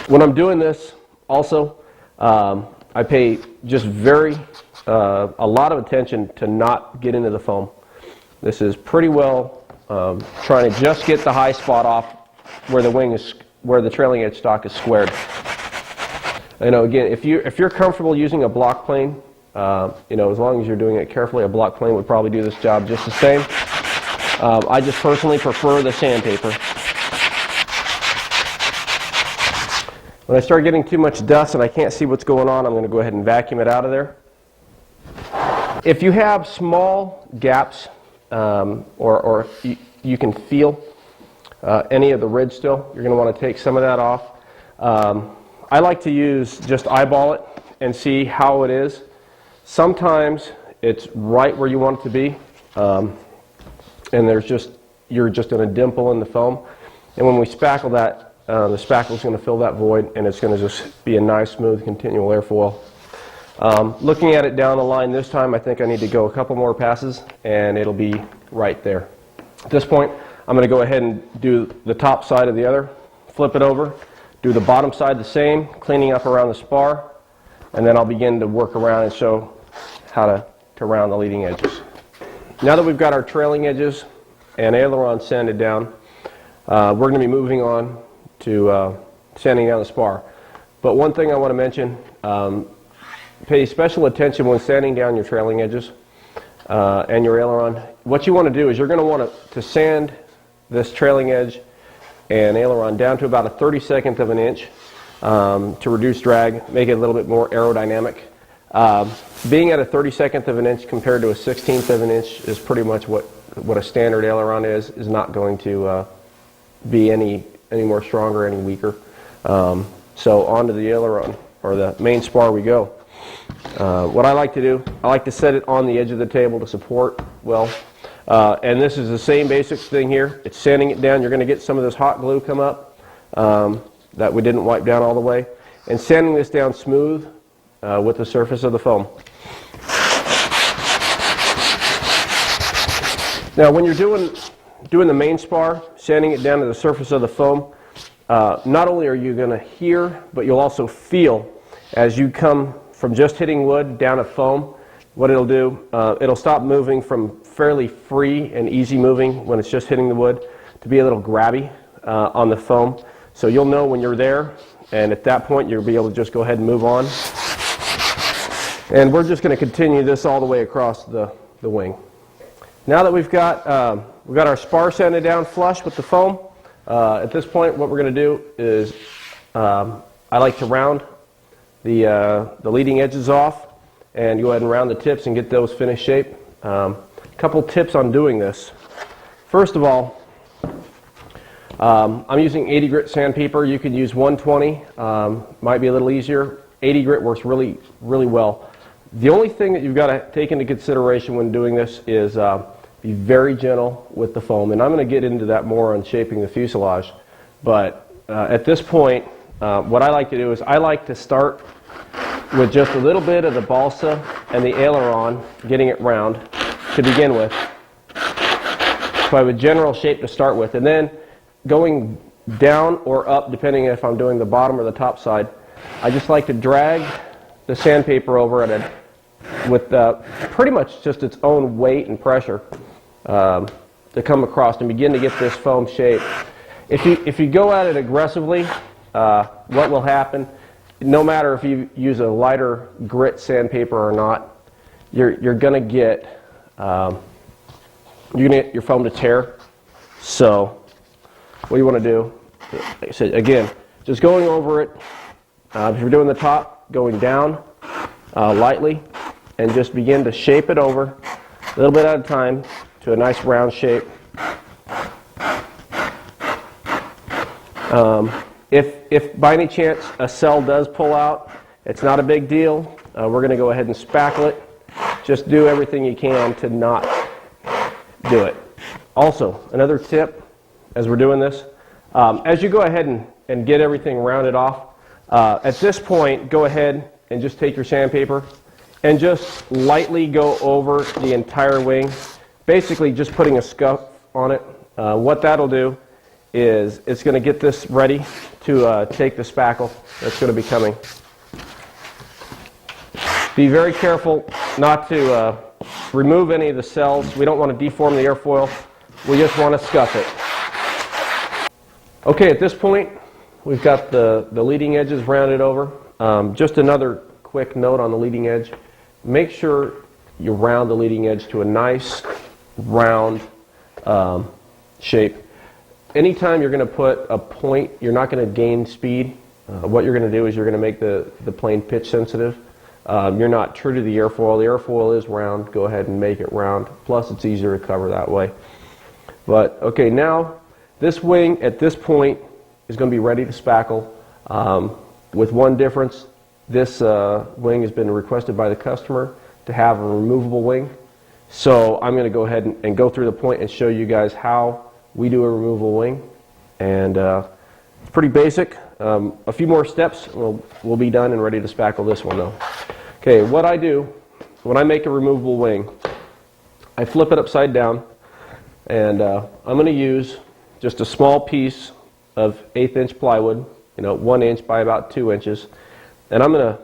When I'm doing this, also, I pay just a lot of attention to not get into the foam. This is pretty well trying to just get the high spot off where the trailing edge stock is squared. You know, again, if you're comfortable using a block plane, you know, as long as you're doing it carefully, a block plane would probably do this job just the same. I just personally prefer the sandpaper. When I start getting too much dust and I can't see what's going on, I'm going to go ahead and vacuum it out of there. If you have small gaps, or you can feel any of the ridge still, you're going to want to take some of that off. I like to just eyeball it and see how it is. Sometimes it's right where you want it to be, and you're just in a dimple in the foam. And when we spackle that, the spackle is going to fill that void, and it's going to just be a nice, smooth, continual airfoil. Looking at it down the line this time, I think I need to go a couple more passes, and it'll be right there. At this point, I'm going to go ahead and do the top side of the other, flip it over, do the bottom side the same, cleaning up around the spar, and then I'll begin to work around and show how to round the leading edges. Now that we've got our trailing edges and aileron sanded down, we're going to be moving on to sanding down the spar. But one thing I want to mention, pay special attention when sanding down your trailing edges and your aileron. What you want to do is you're going to want to sand this trailing edge and aileron down to about a 32nd of an inch to reduce drag, make it a little bit more aerodynamic. Being at a 32nd of an inch compared to a 16th of an inch is pretty much what a standard aileron is not going to be any more stronger, any weaker. So onto the aileron, or the main spar we go. What I like to do, I like to set it on the edge of the table to support well. And this is the same basic thing here. It's sanding it down. You're going to get some of this hot glue come up that we didn't wipe down all the way. And sanding this down smooth with the surface of the foam. Now when you're doing the main spar, sanding it down to the surface of the foam, not only are you going to hear, but you'll also feel as you come from just hitting wood down to foam. What it'll do, it'll stop moving from fairly free and easy moving when it's just hitting the wood to be a little grabby on the foam. So you'll know when you're there, and at that point you'll be able to just go ahead and move on. And we're just going to continue this all the way across the wing. Now that we've got our spar sanded down flush with the foam, at this point what we're going to do is I like to round the leading edges off and go ahead and round the tips and get those finished shape. Couple tips on doing this. First of all, I'm using 80 grit sandpaper. You could use 120, might be a little easier. 80 grit works really well. The only thing that you've got to take into consideration when doing this is be very gentle with the foam, and I'm going to get into that more on shaping the fuselage. But at this point, what I like to do is I like to start with just a little bit of the balsa and the aileron, getting it round to begin with. So I have a general shape to start with, and then going down or up, depending if I'm doing the bottom or the top side, I just like to drag the sandpaper over with pretty much just its own weight and pressure to come across and begin to get this foam shape. If you go at it aggressively, what will happen, no matter if you use a lighter grit sandpaper or not, you're going to get your foam to tear. So what you want to do, like I said, again, just going over it. If you're doing the top, going down lightly, and just begin to shape it over a little bit at a time to a nice round shape. If by any chance a cell does pull out, it's not a big deal. We're going to go ahead and spackle it. Just do everything you can to not do it. Also, another tip as we're doing this, as you go ahead and get everything rounded off, at this point, go ahead and just take your sandpaper and just lightly go over the entire wing, basically just putting a scuff on it. What that'll do is it's going to get this ready to take the spackle that's going to be coming. Be very careful not to remove any of the cells. We don't want to deform the airfoil. We just want to scuff it. Okay, at this point, we've got the leading edges rounded over. Just another quick note on the leading edge. Make sure you round the leading edge to a nice, round shape. Anytime you're going to put a point, you're not going to gain speed. What you're going to do is you're going to make the plane pitch sensitive. You're not true to the airfoil. The airfoil is round. Go ahead and make it round. Plus, it's easier to cover that way. But, okay, now this wing at this point is going to be ready to spackle. With one difference, this wing has been requested by the customer to have a removable wing. So I'm going to go ahead and go through the point and show you guys how we do a removable wing. And it's pretty basic. A few more steps, we'll be done and ready to spackle this one though. Okay, what I do when I make a removable wing, I flip it upside down, and I'm going to use just a small piece of 1/8 inch plywood, 1 inch by about 2 inches, and I'm going to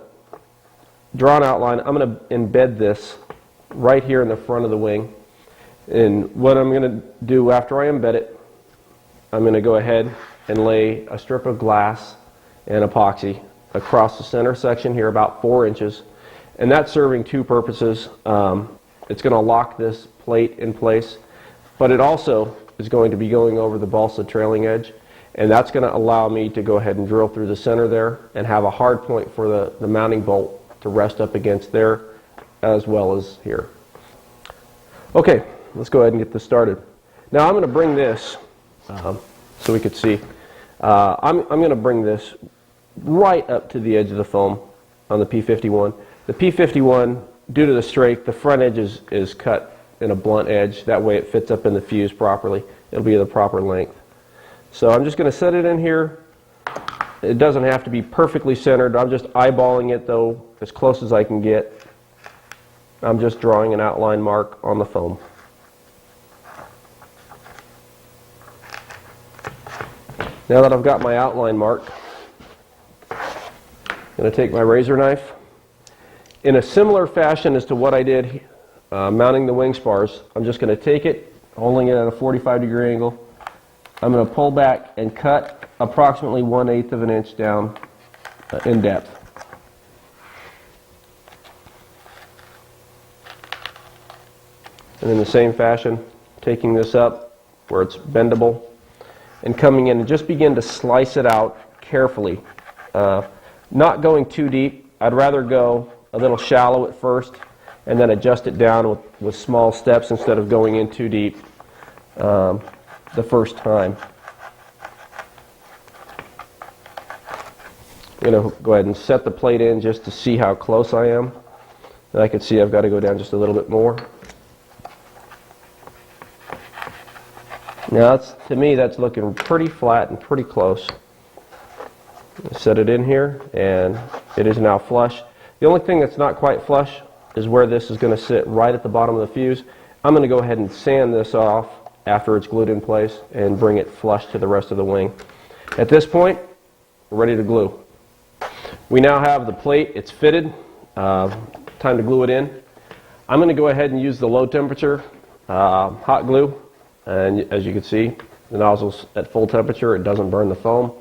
draw an outline. I'm going to embed this right here in the front of the wing. And what I'm going to do after I embed it, I'm going to go ahead and lay a strip of glass and epoxy across the center section here about 4 inches. And that's serving two purposes. It's going to lock this plate in place, but it also is going to be going over the balsa trailing edge, and that's going to allow me to go ahead and drill through the center there and have a hard point for the mounting bolt to rest up against there as well as here. Okay, let's go ahead and get this started. Now I'm going to bring this so we could see. I'm going to bring this right up to the edge of the foam on the P51. The P51, due to the strength, the front edge is cut in a blunt edge. That way it fits up in the fuse properly. It'll be the proper length. So I'm just going to set it in here. It doesn't have to be perfectly centered. I'm just eyeballing it though as close as I can get. I'm just drawing an outline mark on the foam. Now that I've got my outline mark, I'm going to take my razor knife. In a similar fashion as to what I did mounting the wing spars, I'm just going to take it, holding it at a 45-degree angle. I'm going to pull back and cut approximately 1/8 of an inch down in depth. And in the same fashion, taking this up where it's bendable and coming in and just begin to slice it out carefully. Not going too deep. I'd rather go a little shallow at first and then adjust it down with small steps instead of going in too deep the first time. I'm going to go ahead and set the plate in just to see how close I am. And I can see I've got to go down just a little bit more. Now, to me, that's looking pretty flat and pretty close. Set it in here, and it is now flush. The only thing that's not quite flush is where this is going to sit right at the bottom of the fuse. I'm going to go ahead and sand this off after it's glued in place and bring it flush to the rest of the wing. At this point, we're ready to glue. We now have the plate. It's fitted. Time to glue it in. I'm going to go ahead and use the low temperature hot glue. And as you can see, the nozzle's at full temperature. It doesn't burn the foam.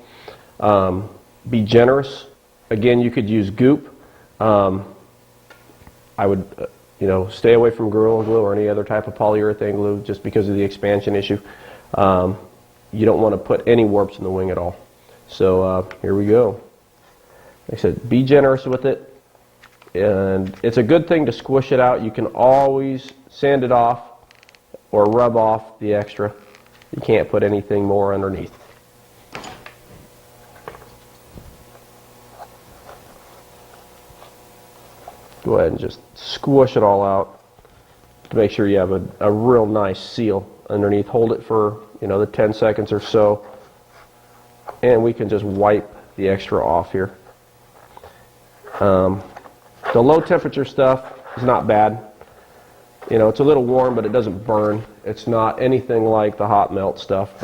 Be generous. Again, you could use goop. I would, stay away from Gorilla Glue or any other type of polyurethane glue just because of the expansion issue. You don't want to put any warps in the wing at all. So here we go. Like I said, be generous with it. And it's a good thing to squish it out. You can always sand it off or rub off the extra. You can't put anything more underneath. go ahead and just squish it all out to make sure you have a real nice seal underneath. Hold it for, the 10 seconds or so, and we can just wipe the extra off here. The low temperature stuff is not bad. It's a little warm, but it doesn't burn. It's not anything like the hot melt stuff.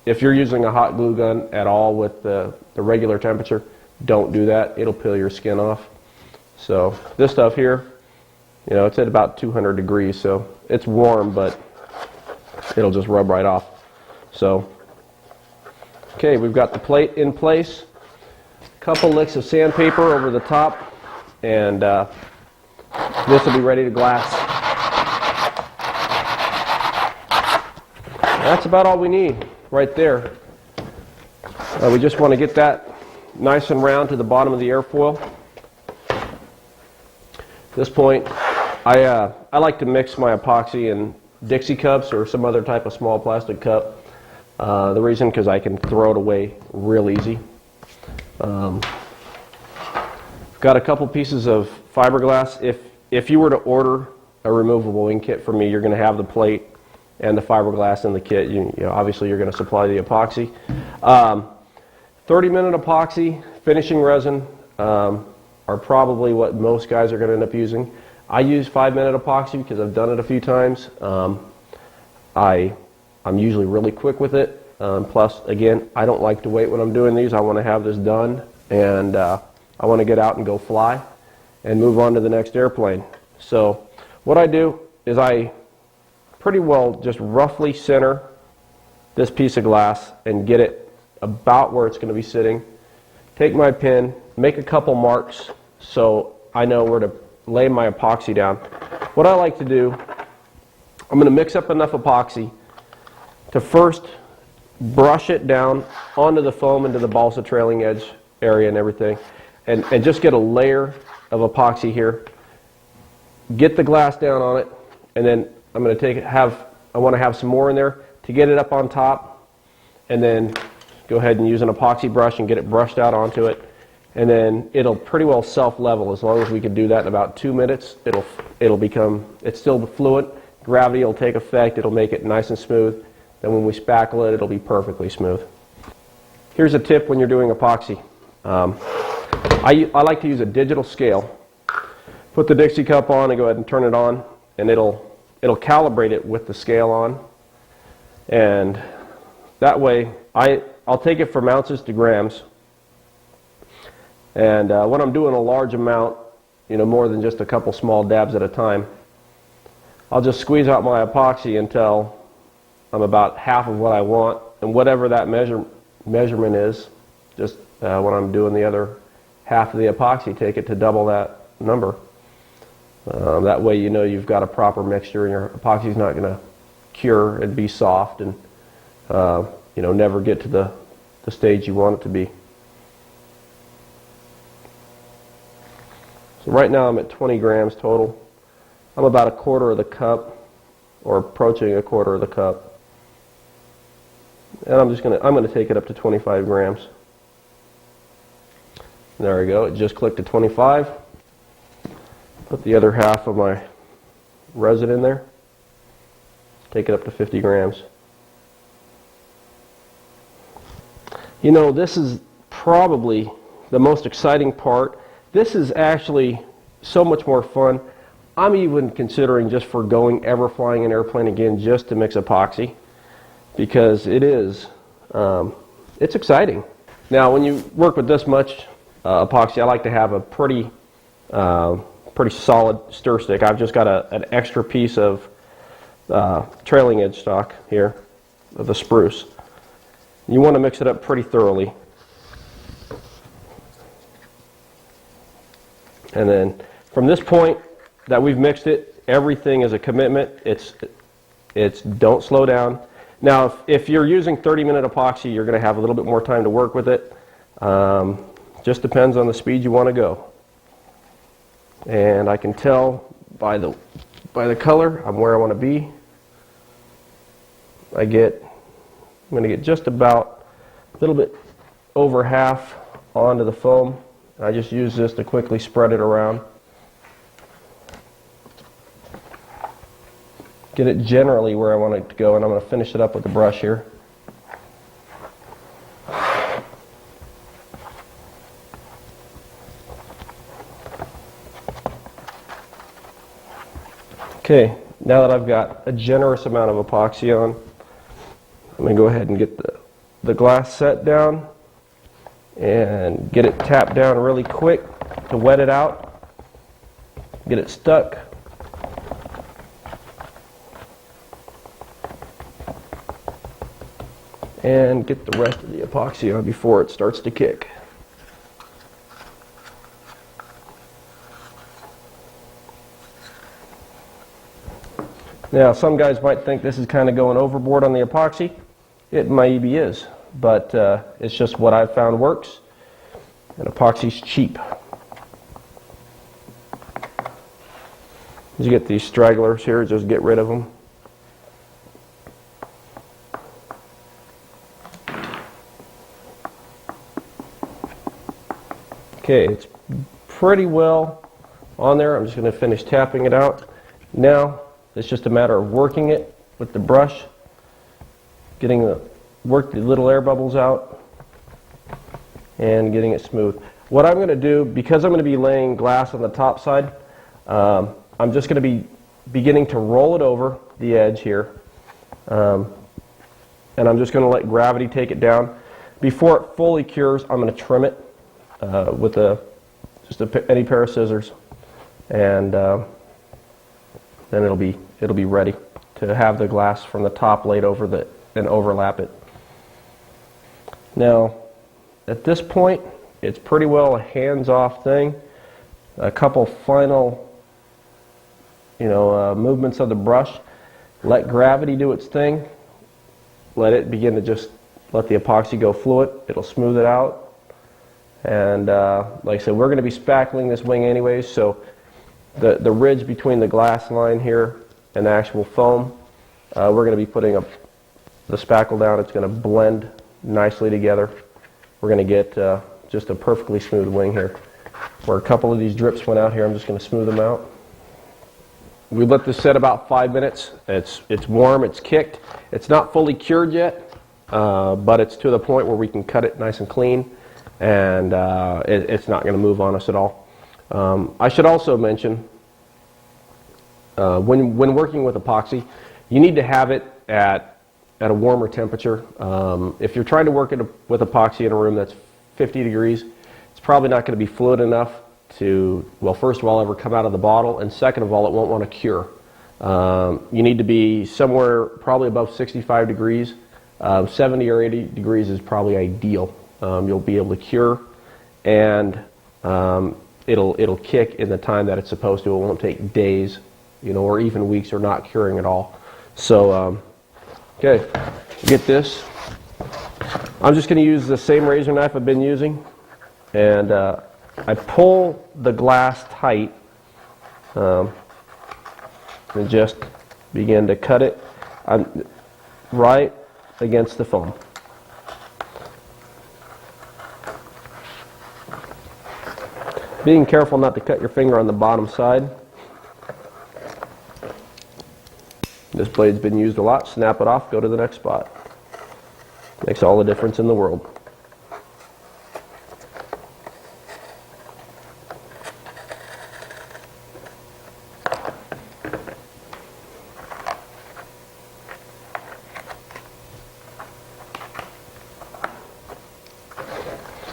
If you're using a hot glue gun at all with the regular temperature, don't do that. It'll peel your skin off. So this stuff here, it's at about 200 degrees, so it's warm, but it'll just rub right off. So, okay, we've got the plate in place. Couple licks of sandpaper over the top, and this will be ready to glass. That's about all we need right there. We just want to get that nice and round to the bottom of the airfoil. At this point, I like to mix my epoxy in Dixie cups or some other type of small plastic cup. The reason, because I can throw it away real easy. Got a couple pieces of fiberglass. If you were to order a removable ink kit from me, you're going to have the plate and the fiberglass in the kit. Obviously you're going to supply the epoxy. 30-minute epoxy, finishing resin are probably what most guys are going to end up using. I use 5-minute epoxy because I've done it a few times. I'm usually really quick with it. Plus, again, I don't like to wait when I'm doing these. I want to have this done, and I want to get out and go fly and move on to the next airplane. So what I do is I pretty well just roughly center this piece of glass and get it about where it's going to be sitting. Take my pen, make a couple marks so I know where to lay my epoxy down. What I like to do, I'm going to mix up enough epoxy to first brush it down onto the foam, into the balsa trailing edge area and everything, and just get a layer of epoxy here. Get the glass down on it, and then I'm going to take it, I want to have some more in there to get it up on top, and then go ahead and use an epoxy brush and get it brushed out onto it, and then it'll pretty well self-level. As long as we can do that in about 2 minutes, it's still fluid, gravity will take effect, it'll make it nice and smooth. Then when we spackle it, it'll be perfectly smooth. Here's a tip when you're doing epoxy. I like to use a digital scale. Put the Dixie cup on and go ahead and turn it on, and it'll calibrate it with the scale on. And that way, I'll take it from ounces to grams. And when I'm doing a large amount, more than just a couple small dabs at a time, I'll just squeeze out my epoxy until I'm about half of what I want, and whatever that measurement is, just when I'm doing the other half of the epoxy, take it to double that number. That way you've got a proper mixture, and your epoxy's not going to cure and be soft and never get to the stage you want it to be. So right now I'm at 20 grams total. I'm about a quarter of the cup, or approaching a quarter of the cup. And I'm going to take it up to 25 grams. There we go. It just clicked to 25. Put the other half of my resin in there. Take it up to 50 grams. This is probably the most exciting part. This is actually so much more fun. I'm even considering just forgoing ever flying an airplane again just to mix epoxy, because it's exciting. Now, when you work with this much epoxy, I like to have a pretty solid stir stick. I've just got an extra piece of trailing edge stock here of the spruce. You want to mix it up pretty thoroughly. And then from this point that we've mixed it, everything is a commitment. It's don't slow down. Now, if you're using 30-minute epoxy, you're going to have a little bit more time to work with it. Just depends on the speed you want to go. And I can tell by the color I'm where I want to be. I'm going to get just about a little bit over half onto the foam. I just use this to quickly spread it around. get it generally where I want it to go, and I'm going to finish it up with the brush here. Okay, now that I've got a generous amount of epoxy on, I'm going to go ahead and get the glass set down and get it tapped down really quick to wet it out, get it stuck. And get the rest of the epoxy on before it starts to kick. Now, some guys might think this is kind of going overboard on the epoxy. It maybe is, but it's just what I've found works, and epoxy's cheap. As you get these stragglers here, just get rid of them. Okay, it's pretty well on there. I'm just going to finish tapping it out. Now, it's just a matter of working it with the brush, work the little air bubbles out, and getting it smooth. What I'm going to do, because I'm going to be laying glass on the top side, I'm just going to be beginning to roll it over the edge here, and I'm just going to let gravity take it down. Before it fully cures, I'm going to trim it with any pair of scissors, and then it'll be ready to have the glass from the top laid over and overlap it. Now, at this point, it's pretty well a hands-off thing. A couple final, movements of the brush. Let gravity do its thing. Let it begin to just let the epoxy go fluid. It'll smooth it out. And like I said, we're going to be spackling this wing anyways, so the ridge between the glass line here and the actual foam, we're going to be putting the spackle down. It's going to blend nicely together. We're going to get just a perfectly smooth wing here. Where a couple of these drips went out here, I'm just going to smooth them out. We let this set about 5 minutes. It's warm, it's kicked. It's not fully cured yet, but it's to the point where we can cut it nice and clean, and it's not going to move on us at all. I should also mention, when working with epoxy, you need to have it at a warmer temperature. If you're trying to work with epoxy in a room that's 50 degrees, it's probably not going to be fluid enough to, well, first of all, ever come out of the bottle, and second of all, it won't want to cure. You need to be somewhere probably above 65 degrees. 70 or 80 degrees is probably ideal. You'll be able to cure, and it'll kick in the time that it's supposed to. It won't take days, or even weeks, or not curing at all. So, okay, get this. I'm just going to use the same razor knife I've been using, and I pull the glass tight and just begin to cut it right against the foam. Being careful not to cut your finger on the bottom side. This blade's been used a lot. Snap it off, go to the next spot. Makes all the difference in the world.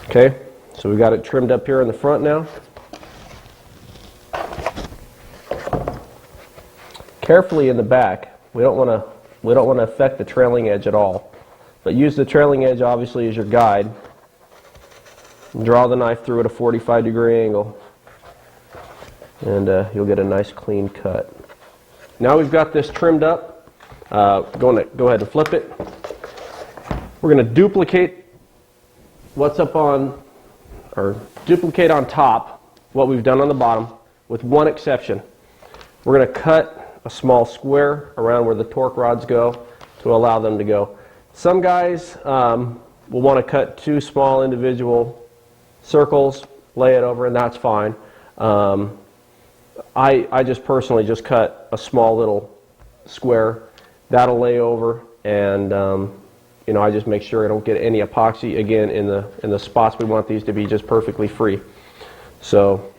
Okay, so we got it trimmed up here in the front now. Carefully in the back. We don't want to affect the trailing edge at all. But use the trailing edge obviously as your guide. Draw the knife through at a 45-degree angle, and you'll get a nice clean cut. Now we've got this trimmed up. Going to go ahead and flip it. We're going to duplicate what's up on, or duplicate on top what we've done on the bottom, with one exception. We're going to cut a small square around where the torque rods go to allow them to go. Some guys will want to cut two small individual circles, lay it over, and that's fine. I just personally just cut a small little square. That'll lay over, and you know, I just make sure I don't get any epoxy again in the spots we want these to be just perfectly free. So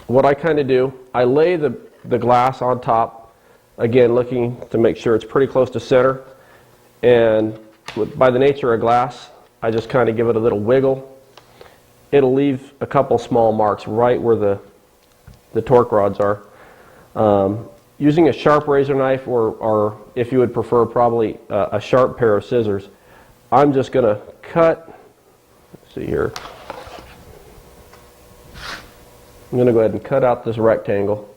what I kind of do, I lay the glass on top, again looking to make sure it's pretty close to center, and by the nature of glass, I just kind of give it a little wiggle. It'll leave a couple small marks right where the torque rods are. Using a sharp razor knife, or if you would prefer, probably a sharp pair of scissors, I'm just going to cut, let's see here, I'm going to go ahead and cut out this rectangle,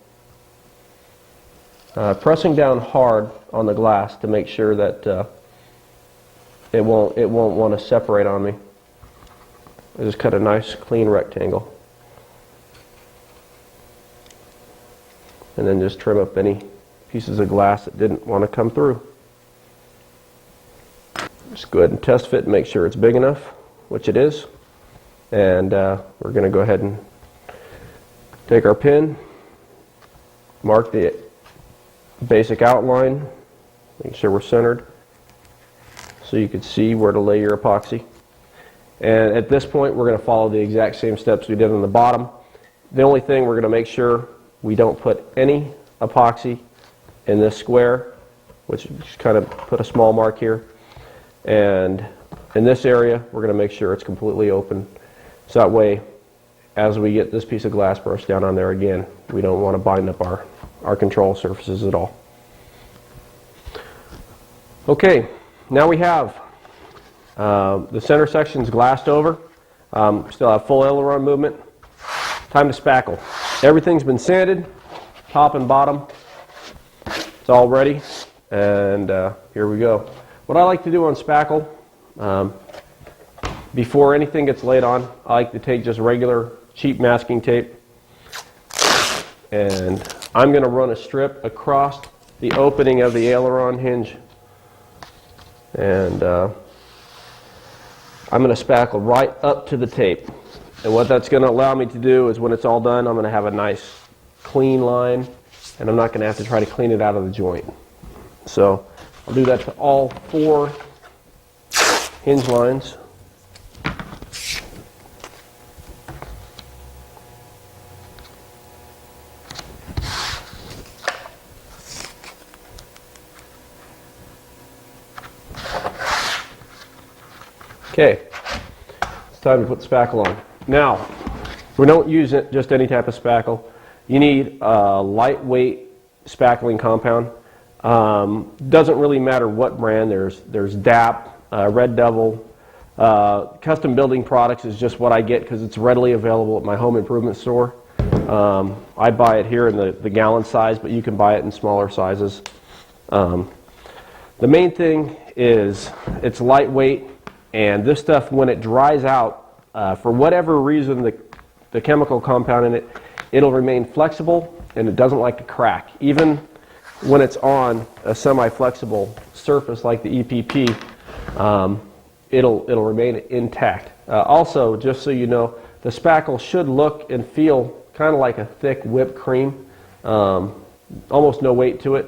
pressing down hard on the glass to make sure that it won't want to separate on me. I just cut a nice clean rectangle. And then just trim up any pieces of glass that didn't want to come through. Just go ahead and test fit and make sure it's big enough, which it is. And we're going to go ahead and take our pin, mark the basic outline, make sure we're centered so you can see where to lay your epoxy. And at this point, we're going to follow the exact same steps we did on the bottom. The only thing, we're going to make sure we don't put any epoxy in this square, which just kind of put a small mark here. And in this area, we're going to make sure it's completely open. So that way, as we get this piece of glass brushed down on there again, we don't want to bind up our control surfaces at all. Okay, now we have the center section's glassed over. Still have full aileron movement. Time to spackle. Everything's been sanded, top and bottom. It's all ready, and here we go. What I like to do on spackle, before anything gets laid on, I like to take just regular cheap masking tape, and I'm going to run a strip across the opening of the aileron hinge, and I'm going to spackle right up to the tape. And what that's going to allow me to do is, when it's all done, I'm going to have a nice clean line, and I'm not going to have to try to clean it out of the joint. So I'll do that to all 4 hinge lines. Okay, it's time to put the spackle on. Now, we don't use it just any type of spackle. You need a lightweight spackling compound. Doesn't really matter what brand. There's DAP, Red Devil. Custom Building Products is just what I get because it's readily available at my home improvement store. I buy it here in the gallon size, but you can buy it in smaller sizes. The main thing is it's lightweight, and this stuff, when it dries out, for whatever reason, the chemical compound in it, it'll remain flexible, and it doesn't like to crack. Even when it's on a semi-flexible surface like the EPP, it'll remain intact. Also, just so you know, the spackle should look and feel kind of like a thick whipped cream. Almost no weight to it,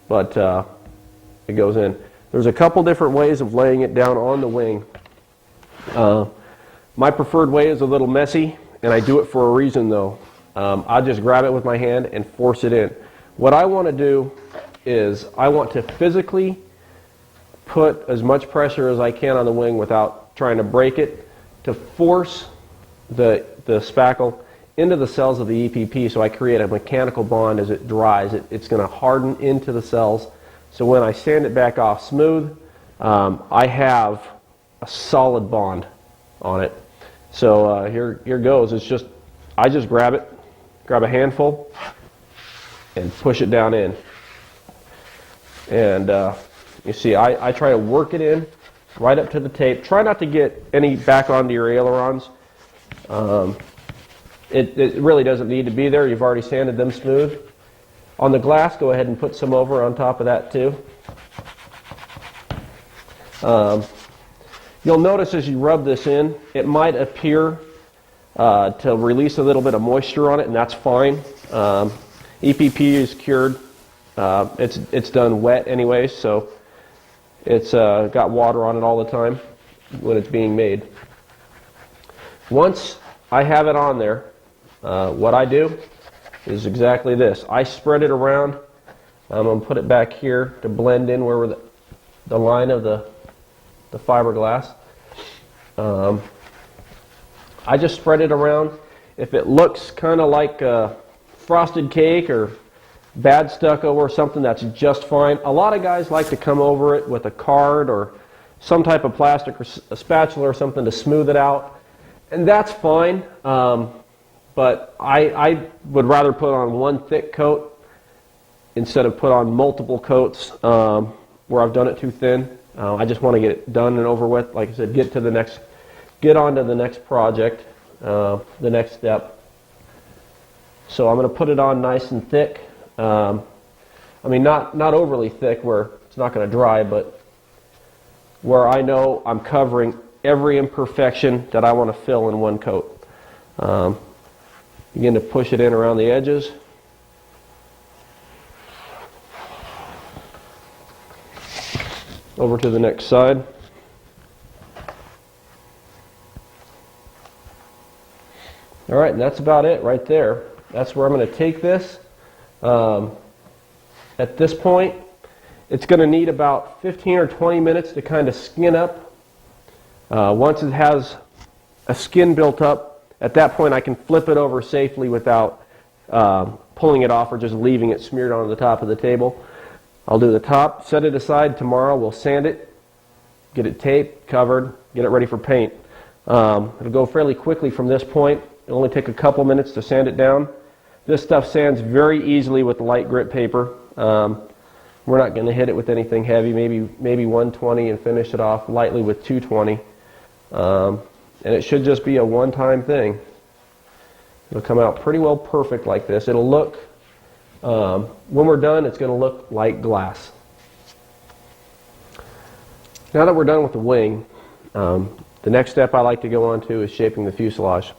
but it goes in. There's a couple different ways of laying it down on the wing. My preferred way is a little messy, and I do it for a reason though. I just grab it with my hand and force it in. What I want to do is I want to physically put as much pressure as I can on the wing without trying to break it, to force the spackle into the cells of the EPP, so I create a mechanical bond. As it dries, it's going to harden into the cells. So when I sand it back off smooth, I have a solid bond on it. So here goes. I just grab a handful, and push it down in. And you see, I try to work it in right up to the tape. Try not to get any back onto your ailerons. It really doesn't need to be there. You've already sanded them smooth. On the glass, go ahead and put some over on top of that too. You'll notice as you rub this in, it might appear to release a little bit of moisture on it, and that's fine. EPP is cured It's done wet anyways, so it's got water on it all the time when it's being made. Once I have it on there, what I do is exactly this. I spread it around. I'm going to put it back here to blend in where the line of the fiberglass. I just spread it around. If it looks kind of like frosted cake or bad stucco or something, that's just fine. A lot of guys like to come over it with a card or some type of plastic or a spatula or something to smooth it out, and that's fine. But I would rather put on one thick coat instead of put on multiple coats where I've done it too thin. I just want to get it done and over with. Like I said, get on to the next project, the next step. So I'm going to put it on nice and thick. I mean, not overly thick where it's not going to dry, but where I know I'm covering every imperfection that I want to fill in one coat. Begin to push it in around the edges. Over to the next side. All right, and that's about it right there. That's where I'm going to take this. At this point, it's going to need about 15 or 20 minutes to kind of skin up. Once it has a skin built up, at that point I can flip it over safely without pulling it off or just leaving it smeared on the top of the table. I'll do the top, set it aside. Tomorrow we'll sand it, get it taped, covered, get it ready for paint. It'll go fairly quickly from this point. It'll only take a couple minutes to sand it down. This stuff sands very easily with light grit paper. We're not going to hit it with anything heavy, maybe 120 and finish it off lightly with 220. And it should just be a one-time thing. It'll come out pretty well perfect like this. It'll look, when we're done, it's going to look like glass. Now that we're done with the wing, the next step I like to go on to is shaping the fuselage.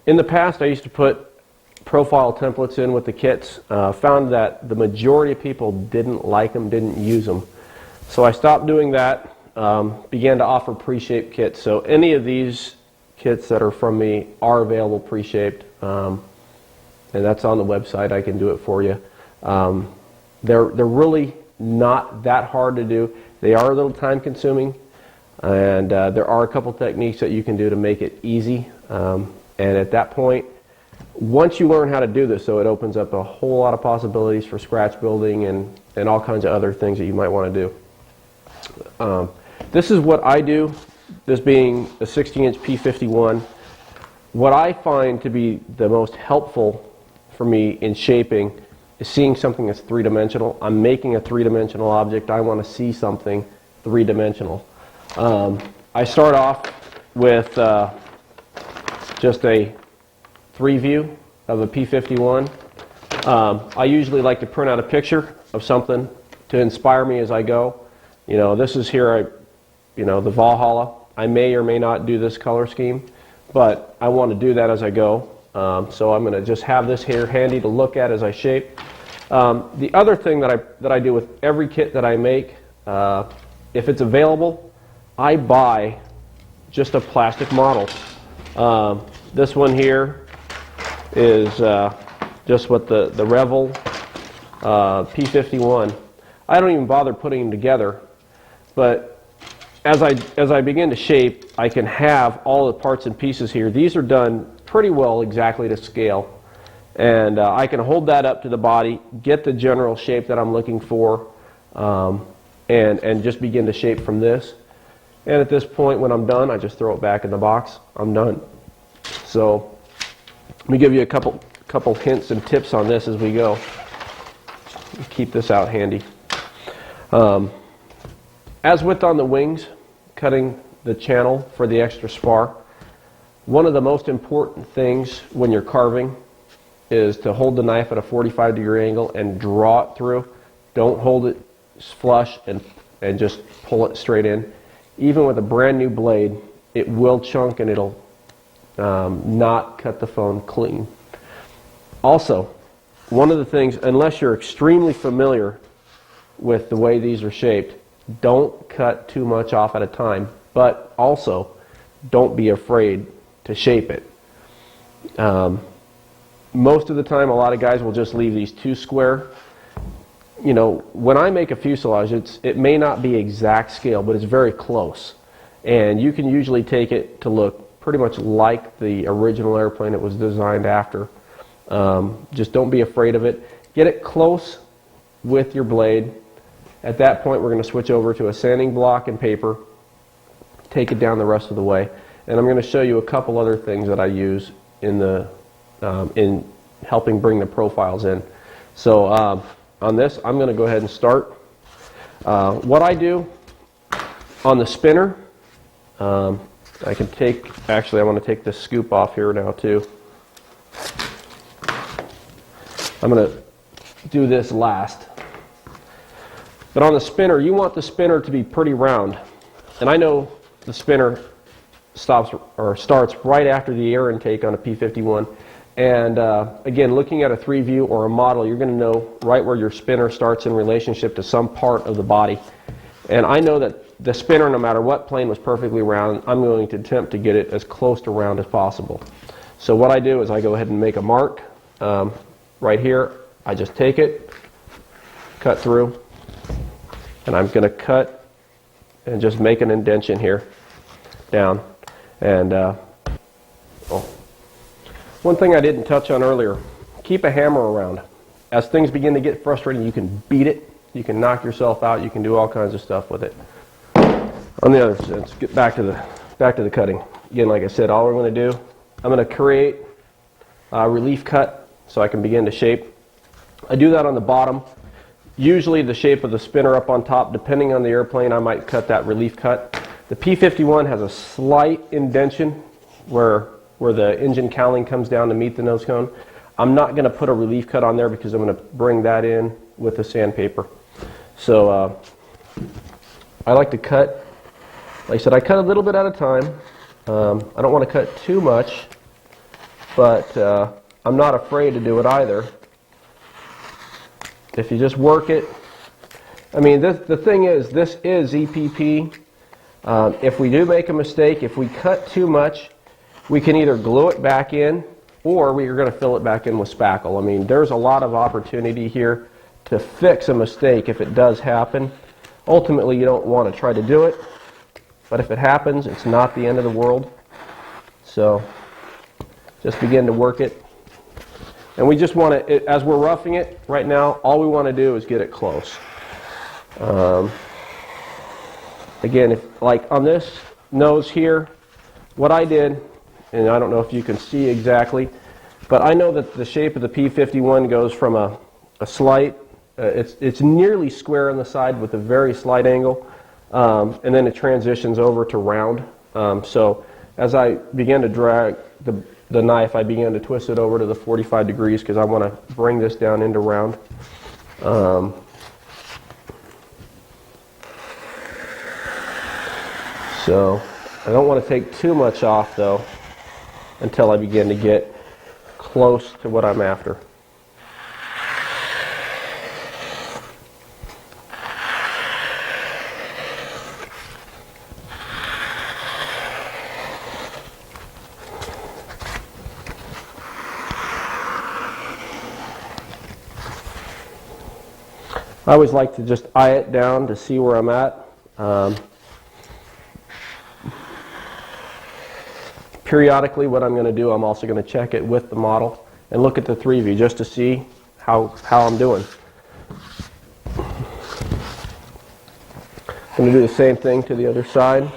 In the past, I used to put profile templates in with the kits. Found that the majority of people didn't like them, didn't use them. So I stopped doing that, began to offer pre-shaped kits. So any of these kits that are from me are available pre-shaped, and that's on the website. I can do it for you. They're really not that hard to do. They are a little time consuming, and there are a couple techniques that you can do to make it easy. And at that point, once you learn how to do this, so it opens up a whole lot of possibilities for scratch building and all kinds of other things that you might want to do. This is what I do, this being a 60-inch P51. What I find to be the most helpful for me in shaping is seeing something that's three-dimensional. I'm making a three-dimensional object. I want to see something three-dimensional. I start off with just a 3-view of a P51. I usually like to print out a picture of something to inspire me as I go. You know, this is here, the Valhalla. I may or may not do this color scheme, but I want to do that as I go. So I'm going to just have this here handy to look at as I shape. The other thing that I do with every kit that I make, if it's available, I buy just a plastic model. This one here is just what the Revell P51. I don't even bother putting them together, but as I begin to shape, I can have all the parts and pieces here. These are done pretty well exactly to scale, and I can hold that up to the body, get the general shape that I'm looking for, and just begin to shape from this. And at this point, when I'm done, I just throw it back in the box. I'm done. So let me give you a couple hints and tips on this as we go. Keep this out handy. As with on the wings, cutting the channel for the extra spar, one of the most important things when you're carving is to hold the knife at a 45-degree angle and draw it through. Don't hold it flush and just pull it straight in. Even with a brand new blade, it will chunk and it'll not cut the phone clean. Also, one of the things, unless you're extremely familiar with the way these are shaped, don't cut too much off at a time, but also don't be afraid to shape it. Most of the time, a lot of guys will just leave these too square. You know, when I make a fuselage, it may not be exact scale, but it's very close. And you can usually take it to look pretty much like the original airplane it was designed after. Just don't be afraid of it. Get it close with your blade. At that point, we're going to switch over to a sanding block and paper, take it down the rest of the way. And I'm going to show you a couple other things that I use in helping bring the profiles in. So on this, I'm going to go ahead and start. What I do on the spinner, I can take, actually I want to take this scoop off here now too. I'm going to do this last. But on the spinner, you want the spinner to be pretty round. And I know the spinner starts right after the air intake on a P-51. And again, looking at a 3-view or a model, you're going to know right where your spinner starts in relationship to some part of the body. And I know that the spinner, no matter what plane, was perfectly round. I'm going to attempt to get it as close to round as possible. So what I do is I go ahead and make a mark. Right here, I just take it, cut through, and I'm going to cut and just make an indentation here, down. And one thing I didn't touch on earlier, keep a hammer around. As things begin to get frustrating, you can beat it, you can knock yourself out, you can do all kinds of stuff with it. On the other side, let's get back to the cutting. Again, like I said, all we're going to do, I'm going to create a relief cut so I can begin to shape. I do that on the bottom. Usually the shape of the spinner up on top, depending on the airplane, I might cut that relief cut. The P-51 has a slight indentation where the engine cowling comes down to meet the nose cone. I'm not going to put a relief cut on there because I'm going to bring that in with the sandpaper. So I like to cut, like I said, I cut a little bit at a time. I don't want to cut too much, but I'm not afraid to do it either. If you just work it, I mean, the thing is, this is EPP. If we do make a mistake, if we cut too much, we can either glue it back in or we are going to fill it back in with spackle. I mean, there's a lot of opportunity here to fix a mistake if it does happen. Ultimately, you don't want to try to do it, but if it happens, it's not the end of the world. So just begin to work it. And we just want to, as we're roughing it right now, all we want to do is get it close. Again, like on this nose here, what I did, and I don't know if you can see exactly, but I know that the shape of the P-51 goes from a slight, it's nearly square on the side with a very slight angle, and then it transitions over to round. So as I began to drag the knife, I began to twist it over to the 45 degrees because I want to bring this down into round. So I don't want to take too much off though until I begin to get close to what I'm after. I always like to just eye it down to see where I'm at. Periodically, what I'm going to do, I'm also going to check it with the model and look at the 3-view just to see how I'm doing. I'm going to do the same thing to the other side.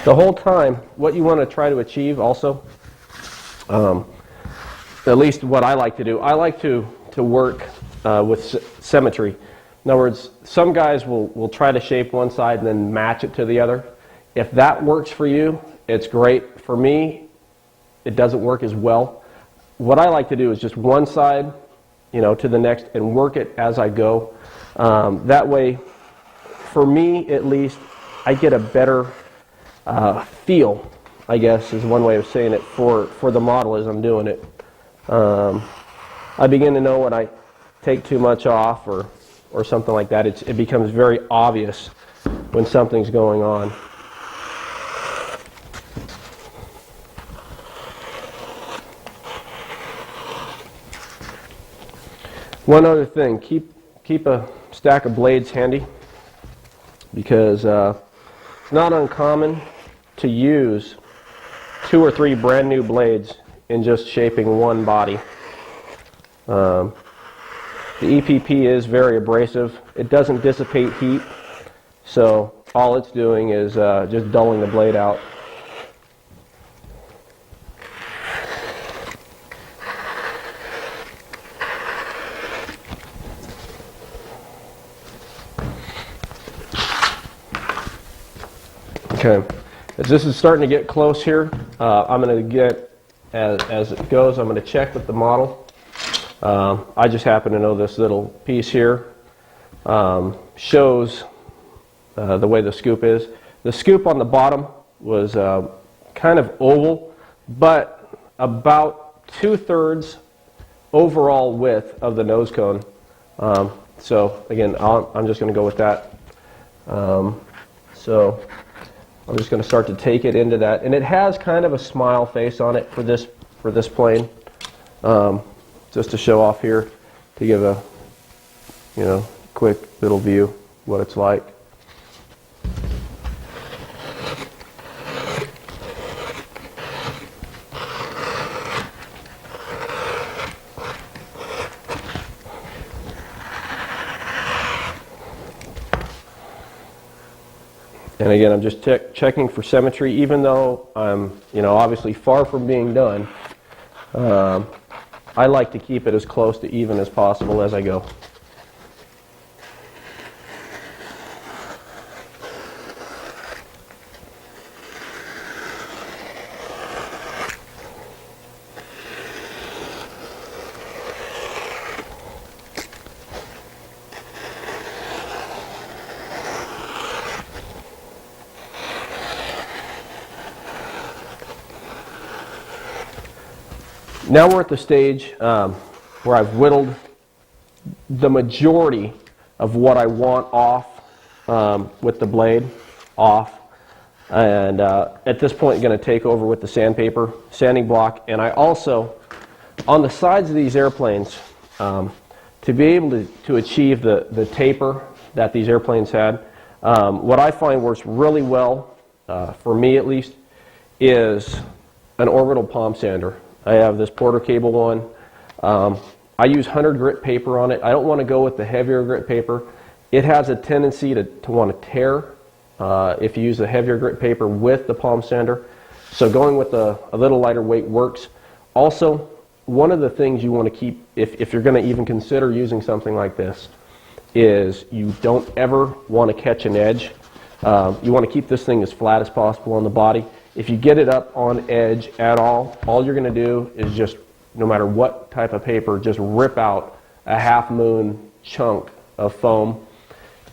The whole time, what you want to try to achieve also, at least what I like to do, I like to work with symmetry. In other words, some guys will try to shape one side and then match it to the other. If that works for you, it's great. For me, it doesn't work as well. What I like to do is just one side, to the next and work it as I go. That way, for me at least, I get a better feel, I guess is one way of saying it, for the model as I'm doing it. I begin to know when I take too much off or something like that. It becomes very obvious when something's going on. One other thing, keep a stack of blades handy, because it's not uncommon to use 2 or 3 brand new blades in just shaping one body. The EPP is very abrasive. It doesn't dissipate heat, so all it's doing is just dulling the blade out. Okay, as this is starting to get close here, I'm going to get, as it goes, I'm going to check with the model. I just happen to know this little piece here shows the way the scoop is. The scoop on the bottom was kind of oval, but about 2/3 overall width of the nose cone. So again, I'm just going to go with that. So I'm just going to start to take it into that, and it has kind of a smile face on it for this plane, just to show off here, to give a quick little view what it's like. And again, I'm just checking for symmetry, even though I'm, obviously far from being done. I like to keep it as close to even as possible as I go. Now we're at the stage where I've whittled the majority of what I want off with the blade off, and at this point I'm going to take over with the sandpaper, sanding block, and I also, on the sides of these airplanes, to be able to achieve the taper that these airplanes had, what I find works really well, for me at least, is an orbital palm sander. I have this Porter Cable one. I use 100 grit paper on it. I don't want to go with the heavier grit paper. It has a tendency to want to tear if you use the heavier grit paper with the palm sander. So going with a little lighter weight works. Also, one of the things you want to keep, if you're going to even consider using something like this, is you don't ever want to catch an edge. You want to keep this thing as flat as possible on the body. If you get it up on edge at all you're going to do is just, no matter what type of paper, just rip out a half-moon chunk of foam,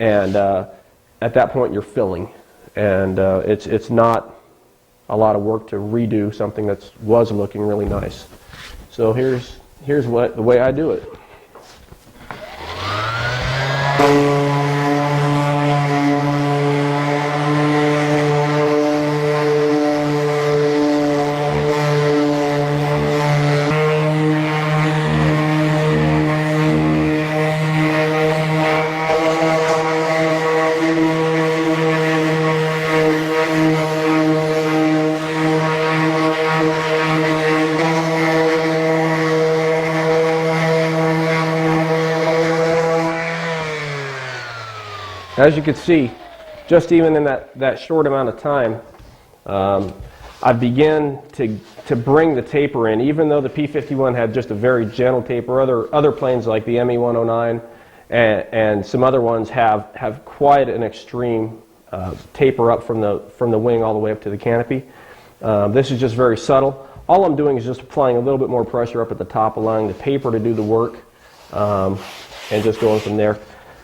and at that point you're filling. And it's not a lot of work to redo something that was looking really nice. So here's the way I do it. As you can see, just even in that short amount of time, I began to bring the taper in, even though the P-51 had just a very gentle taper. Other planes like the ME-109 and some other ones have quite an extreme taper up from the wing all the way up to the canopy. This is just very subtle. All I'm doing is just applying a little bit more pressure up at the top, allowing the paper to do the work, and just going from there.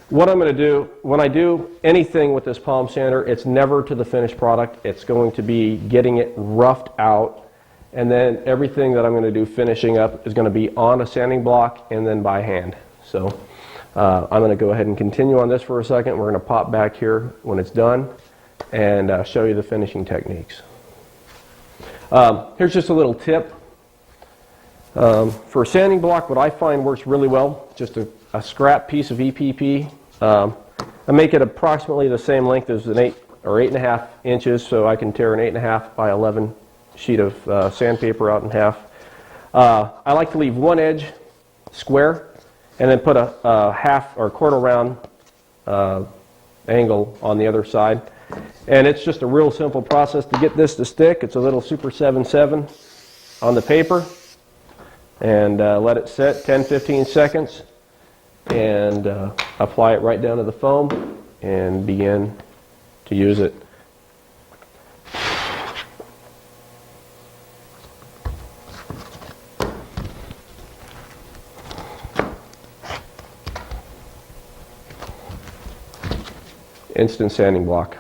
What I'm going to do, when I do anything with this palm sander, it's never to the finished product. It's going to be getting it roughed out, and then everything that I'm going to do finishing up is going to be on a sanding block and then by hand. So I'm going to go ahead and continue on this for a second. We're going to pop back here when it's done and show you the finishing techniques. Here's just a little tip. For a sanding block, what I find works really well, just a scrap piece of EPP. I make it approximately the same length as an 8 or 8.5 inches, so I can tear an 8.5 by 11 sheet of sandpaper out in half. I like to leave one edge square and then put a half or quarter round angle on the other side. And it's just a real simple process to get this to stick. It's a little Super 7.7 on the paper, and let it sit 10-15 seconds, and apply it right down to the foam and begin to use it. Instant sanding block.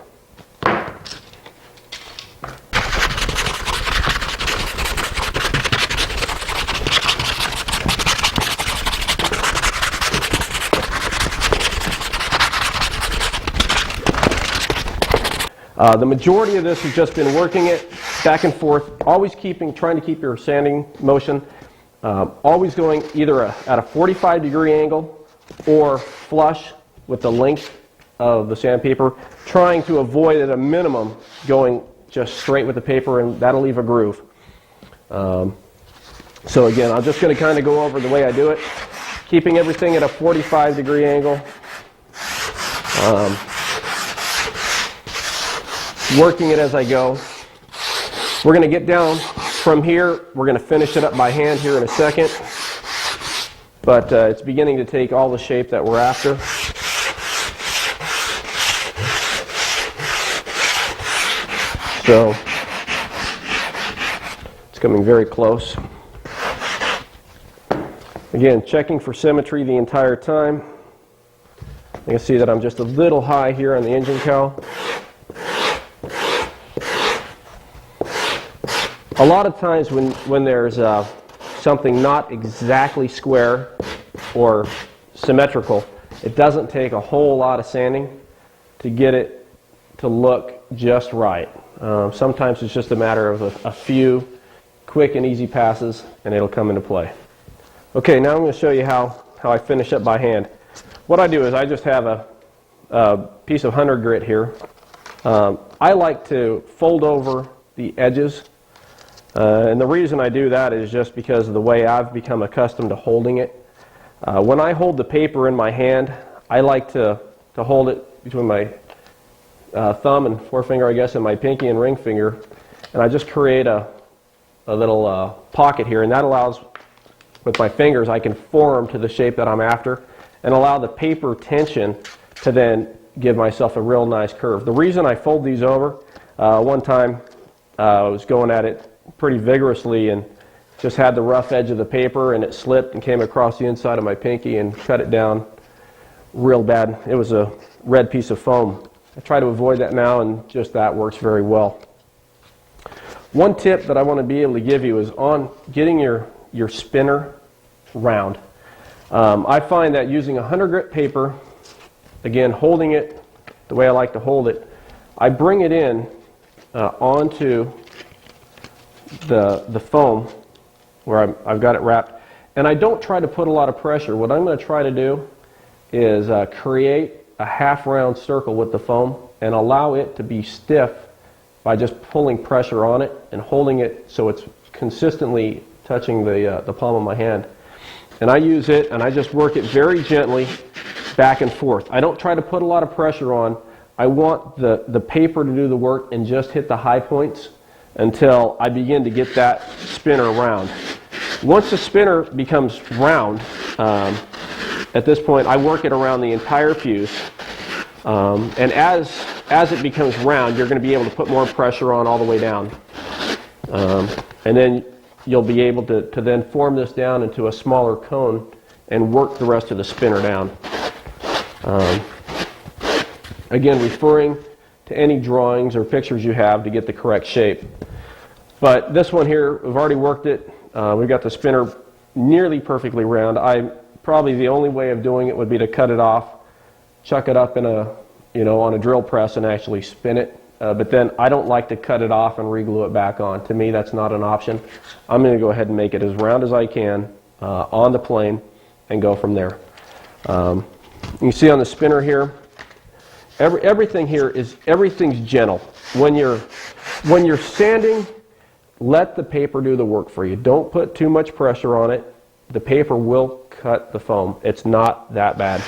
The majority of this has just been working it back and forth, always trying to keep your sanding motion, always going either at a 45-degree angle or flush with the length of the sandpaper, trying to avoid at a minimum going just straight with the paper, and that'll leave a groove. So again, I'm just going to kind of go over the way I do it, keeping everything at a 45-degree angle. Working it as I go. We're going to get down from here. We're going to finish it up by hand here in a second. But it's beginning to take all the shape that we're after. So it's coming very close. Again, checking for symmetry the entire time. You can see that I'm just a little high here on the engine cowl. A lot of times when there's something not exactly square or symmetrical, it doesn't take a whole lot of sanding to get it to look just right. Sometimes it's just a matter of a few quick and easy passes, and it'll come into play. Okay, now I'm going to show you how I finish up by hand. What I do is I just have a piece of 100 grit here. I like to fold over the edges. And the reason I do that is just because of the way I've become accustomed to holding it. When I hold the paper in my hand, I like to hold it between my thumb and forefinger, I guess, and my pinky and ring finger, and I just create a little pocket here, and that allows, with my fingers, I can form to the shape that I'm after and allow the paper tension to then give myself a real nice curve. The reason I fold these over, one time I was going at it pretty vigorously and just had the rough edge of the paper, and it slipped and came across the inside of my pinky and cut it down real bad. It was a red piece of foam. I try to avoid that now, and just that works very well. One tip that I want to be able to give you is on getting your spinner round. I find that using 100 grit paper, again holding it the way I like to hold it, I bring it in onto the foam where I've got it wrapped, and I don't try to put a lot of pressure. What I'm going to try to do is create a half round circle with the foam and allow it to be stiff by just pulling pressure on it and holding it so it's consistently touching the palm of my hand. And I use it and I just work it very gently back and forth. I don't try to put a lot of pressure on. I want the paper to do the work and just hit the high points until I begin to get that spinner round. Once the spinner becomes round, at this point I work it around the entire fuse, and as it becomes round, you're going to be able to put more pressure on all the way down, and then you'll be able to then form this down into a smaller cone and work the rest of the spinner down. Again, referring to any drawings or pictures you have to get the correct shape. But this one here, we've already worked it. We've got the spinner nearly perfectly round. Probably the only way of doing it would be to cut it off, chuck it up in on a drill press and actually spin it. But then I don't like to cut it off and re-glue it back on. To me, that's not an option. I'm going to go ahead and make it as round as I can on the plane and go from there. You can see on the spinner here, everything's gentle. When you're sanding, let the paper do the work for you. Don't put too much pressure on it. The paper will cut the foam. It's not that bad.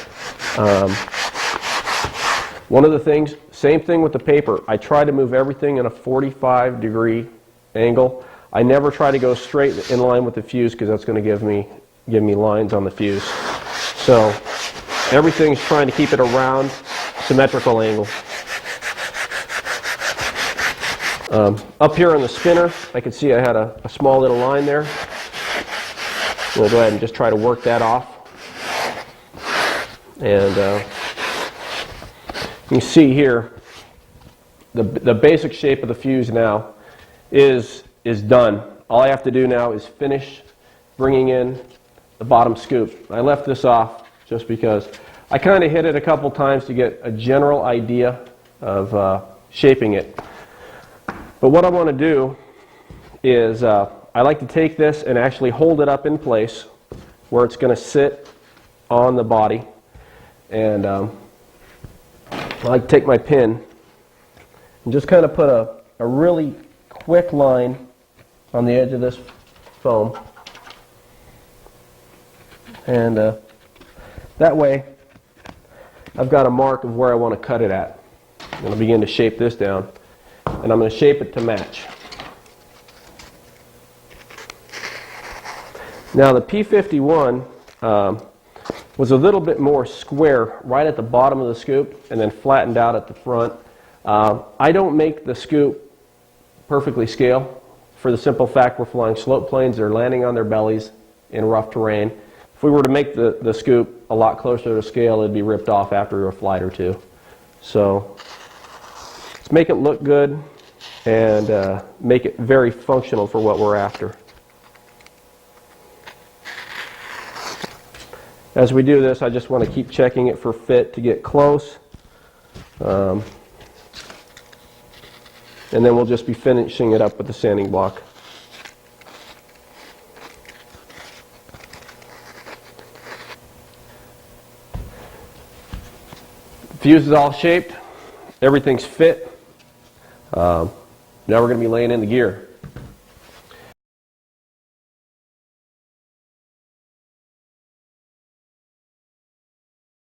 One of the things, same thing with the paper. I try to move everything in a 45-degree angle. I never try to go straight in line with the fuse because that's going to give me lines on the fuse. So everything's trying to keep it a round, symmetrical angle. Up here on the spinner, I can see I had a small little line there. We'll go ahead and just try to work that off. And you can see here, the basic shape of the fuse now is done. All I have to do now is finish bringing in the bottom scoop. I left this off just because I kind of hit it a couple times to get a general idea of shaping it. But what I want to do is I like to take this and actually hold it up in place where it's going to sit on the body. And I like to take my pin and just kind of put a really quick line on the edge of this foam. And that way I've got a mark of where I want to cut it at. I'm going to begin to shape this down, and I'm going to shape it to match. Now the P51 was a little bit more square right at the bottom of the scoop and then flattened out at the front. I don't make the scoop perfectly scale for the simple fact we're flying slope planes. They're landing on their bellies in rough terrain. If we were to make the scoop a lot closer to scale, it'd be ripped off after a flight or two. So let's make it look good and make it very functional for what we're after. As we do this, I just want to keep checking it for fit to get close. And then we'll just be finishing it up with the sanding block. The fuse is all shaped. Everything's fit. Now we're going to be laying in the gear.